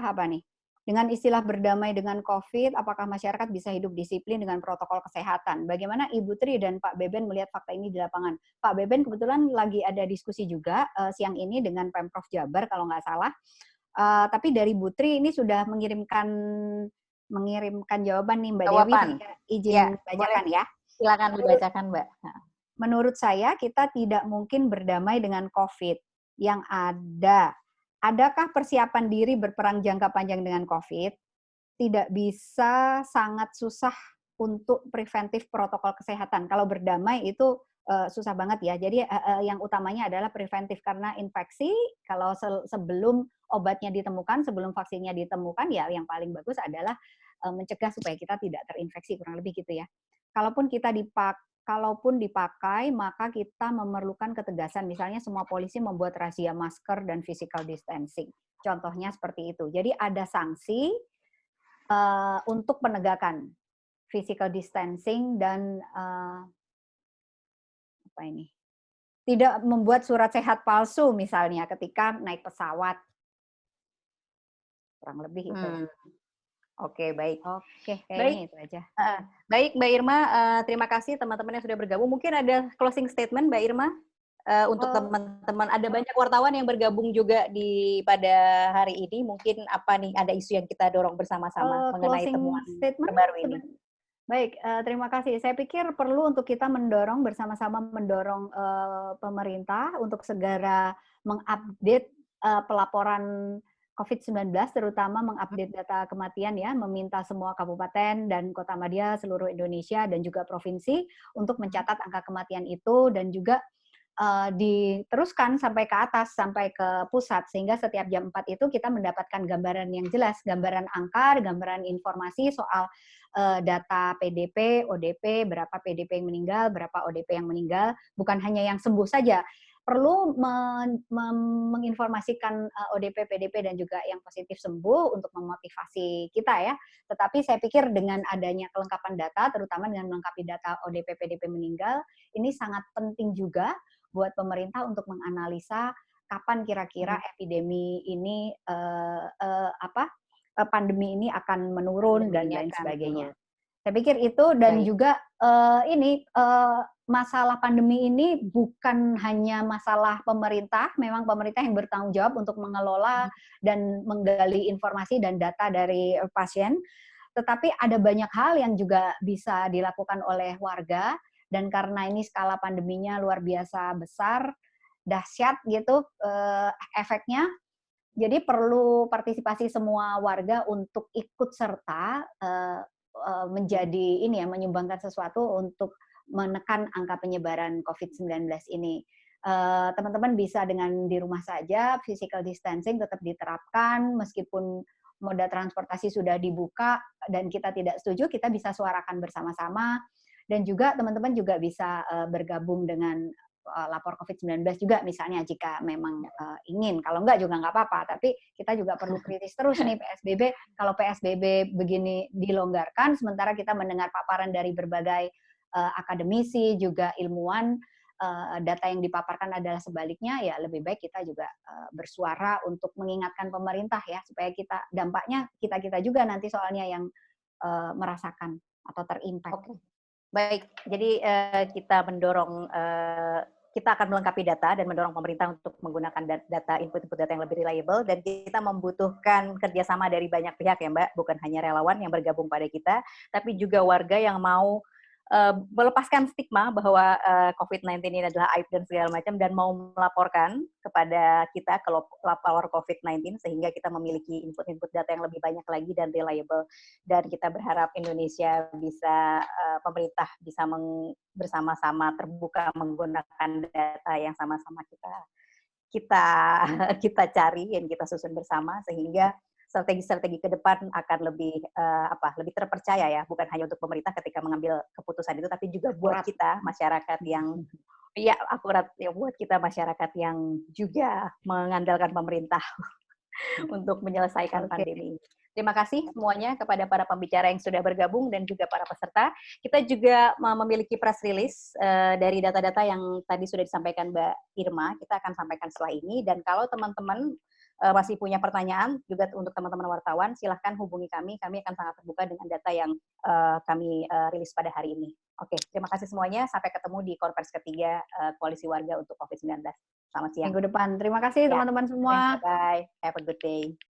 apa nih? Dengan istilah berdamai dengan COVID, apakah masyarakat bisa hidup disiplin dengan protokol kesehatan? Bagaimana Ibu Tri dan Pak Beben melihat fakta ini di lapangan? Pak Beben kebetulan lagi ada diskusi juga siang ini dengan Pemprov Jabar kalau nggak salah. Tapi dari Bu Tri ini sudah mengirimkan jawaban nih Mbak Dewi. Izin ya, bacakan ya. Silakan dibacakan Mbak. Menurut saya kita tidak mungkin berdamai dengan COVID. Yang adakah persiapan diri berperang jangka panjang dengan COVID? Tidak bisa, sangat susah untuk preventif protokol kesehatan. Kalau berdamai itu susah banget ya. Jadi yang utamanya adalah preventif karena infeksi. Kalau sebelum obatnya ditemukan, sebelum vaksinnya ditemukan, ya yang paling bagus adalah mencegah supaya kita tidak terinfeksi, kurang lebih gitu ya. Kalaupun dipakai, maka kita memerlukan ketegasan. Misalnya semua polisi membuat razia masker dan physical distancing. Contohnya seperti itu. Jadi ada sanksi untuk penegakan physical distancing dan tidak membuat surat sehat palsu misalnya ketika naik pesawat. Kurang lebih itu. Oke, baik. Oke, baik. Itu aja. Baik, Mbak Irma, terima kasih teman-teman yang sudah bergabung. Mungkin ada closing statement, Mbak Irma, untuk teman-teman. Ada banyak wartawan yang bergabung juga pada hari ini. Mungkin apa nih, ada isu yang kita dorong bersama-sama mengenai temuan terbaru ini. Baik, terima kasih. Saya pikir perlu untuk kita bersama-sama mendorong pemerintah untuk segera mengupdate pelaporan COVID-19, terutama mengupdate data kematian ya, meminta semua kabupaten dan kota madya seluruh Indonesia dan juga provinsi untuk mencatat angka kematian itu dan juga diteruskan sampai ke atas, sampai ke pusat, sehingga setiap jam 4 itu kita mendapatkan gambaran yang jelas, gambaran angka, gambaran informasi soal data PDP, ODP, berapa PDP yang meninggal, berapa ODP yang meninggal, bukan hanya yang sembuh saja. Perlu menginformasikan ODP, PDP, dan juga yang positif sembuh untuk memotivasi kita ya. Tetapi saya pikir dengan adanya kelengkapan data, terutama dengan melengkapi data ODP, PDP meninggal, ini sangat penting juga buat pemerintah untuk menganalisa kapan kira-kira epidemi ini, pandemi ini akan menurun dan lain sebagainya. Saya pikir itu dan juga masalah pandemi ini bukan hanya masalah pemerintah, memang pemerintah yang bertanggung jawab untuk mengelola dan menggali informasi dan data dari pasien, tetapi ada banyak hal yang juga bisa dilakukan oleh warga, dan karena ini skala pandeminya luar biasa besar, dahsyat gitu efeknya, jadi perlu partisipasi semua warga untuk ikut serta menjadi menyumbangkan sesuatu untuk menekan angka penyebaran COVID-19 ini. Teman-teman bisa dengan di rumah saja, physical distancing tetap diterapkan, meskipun moda transportasi sudah dibuka dan kita tidak setuju, kita bisa suarakan bersama-sama, dan juga teman-teman juga bisa bergabung dengan lapor COVID-19 juga misalnya jika memang ingin. Kalau enggak juga enggak apa-apa, tapi kita juga perlu kritis terus nih PSBB. Kalau PSBB begini dilonggarkan, sementara kita mendengar paparan dari berbagai akademisi, juga ilmuwan, data yang dipaparkan adalah sebaliknya, ya lebih baik kita juga bersuara untuk mengingatkan pemerintah ya, supaya dampaknya kita juga nanti soalnya yang merasakan atau terimpact. Oke. Baik, jadi kita mendorong, kita akan melengkapi data dan mendorong pemerintah untuk menggunakan data, input data yang lebih reliable, dan kita membutuhkan kerjasama dari banyak pihak ya Mbak, bukan hanya relawan yang bergabung pada kita, tapi juga warga yang mau melepaskan stigma bahwa COVID-19 ini adalah aib dan segala macam, dan mau melaporkan kepada kita ke lapor COVID-19 sehingga kita memiliki input data yang lebih banyak lagi dan reliable. Dan kita berharap Indonesia bisa, pemerintah bisa bersama-sama terbuka menggunakan data yang sama-sama kita cari dan kita susun bersama, sehingga strategi-strategi ke depan akan lebih lebih terpercaya ya, bukan hanya untuk pemerintah ketika mengambil keputusan itu, tapi juga buat kita masyarakat yang akurat ya, buat kita masyarakat yang juga mengandalkan pemerintah untuk menyelesaikan pandemi. Terima kasih semuanya kepada para pembicara yang sudah bergabung dan juga para peserta. Kita juga memiliki press release dari data-data yang tadi sudah disampaikan Mbak Irma. Kita akan sampaikan setelah ini, dan kalau teman-teman masih punya pertanyaan juga untuk teman-teman wartawan, silahkan hubungi kami. Kami akan sangat terbuka dengan data yang kami rilis pada hari ini. Oke, terima kasih semuanya. Sampai ketemu di konferensi ketiga Koalisi Warga untuk COVID-19. Selamat siang. Minggu depan. Terima kasih teman-teman semua. Bye. Have a good day.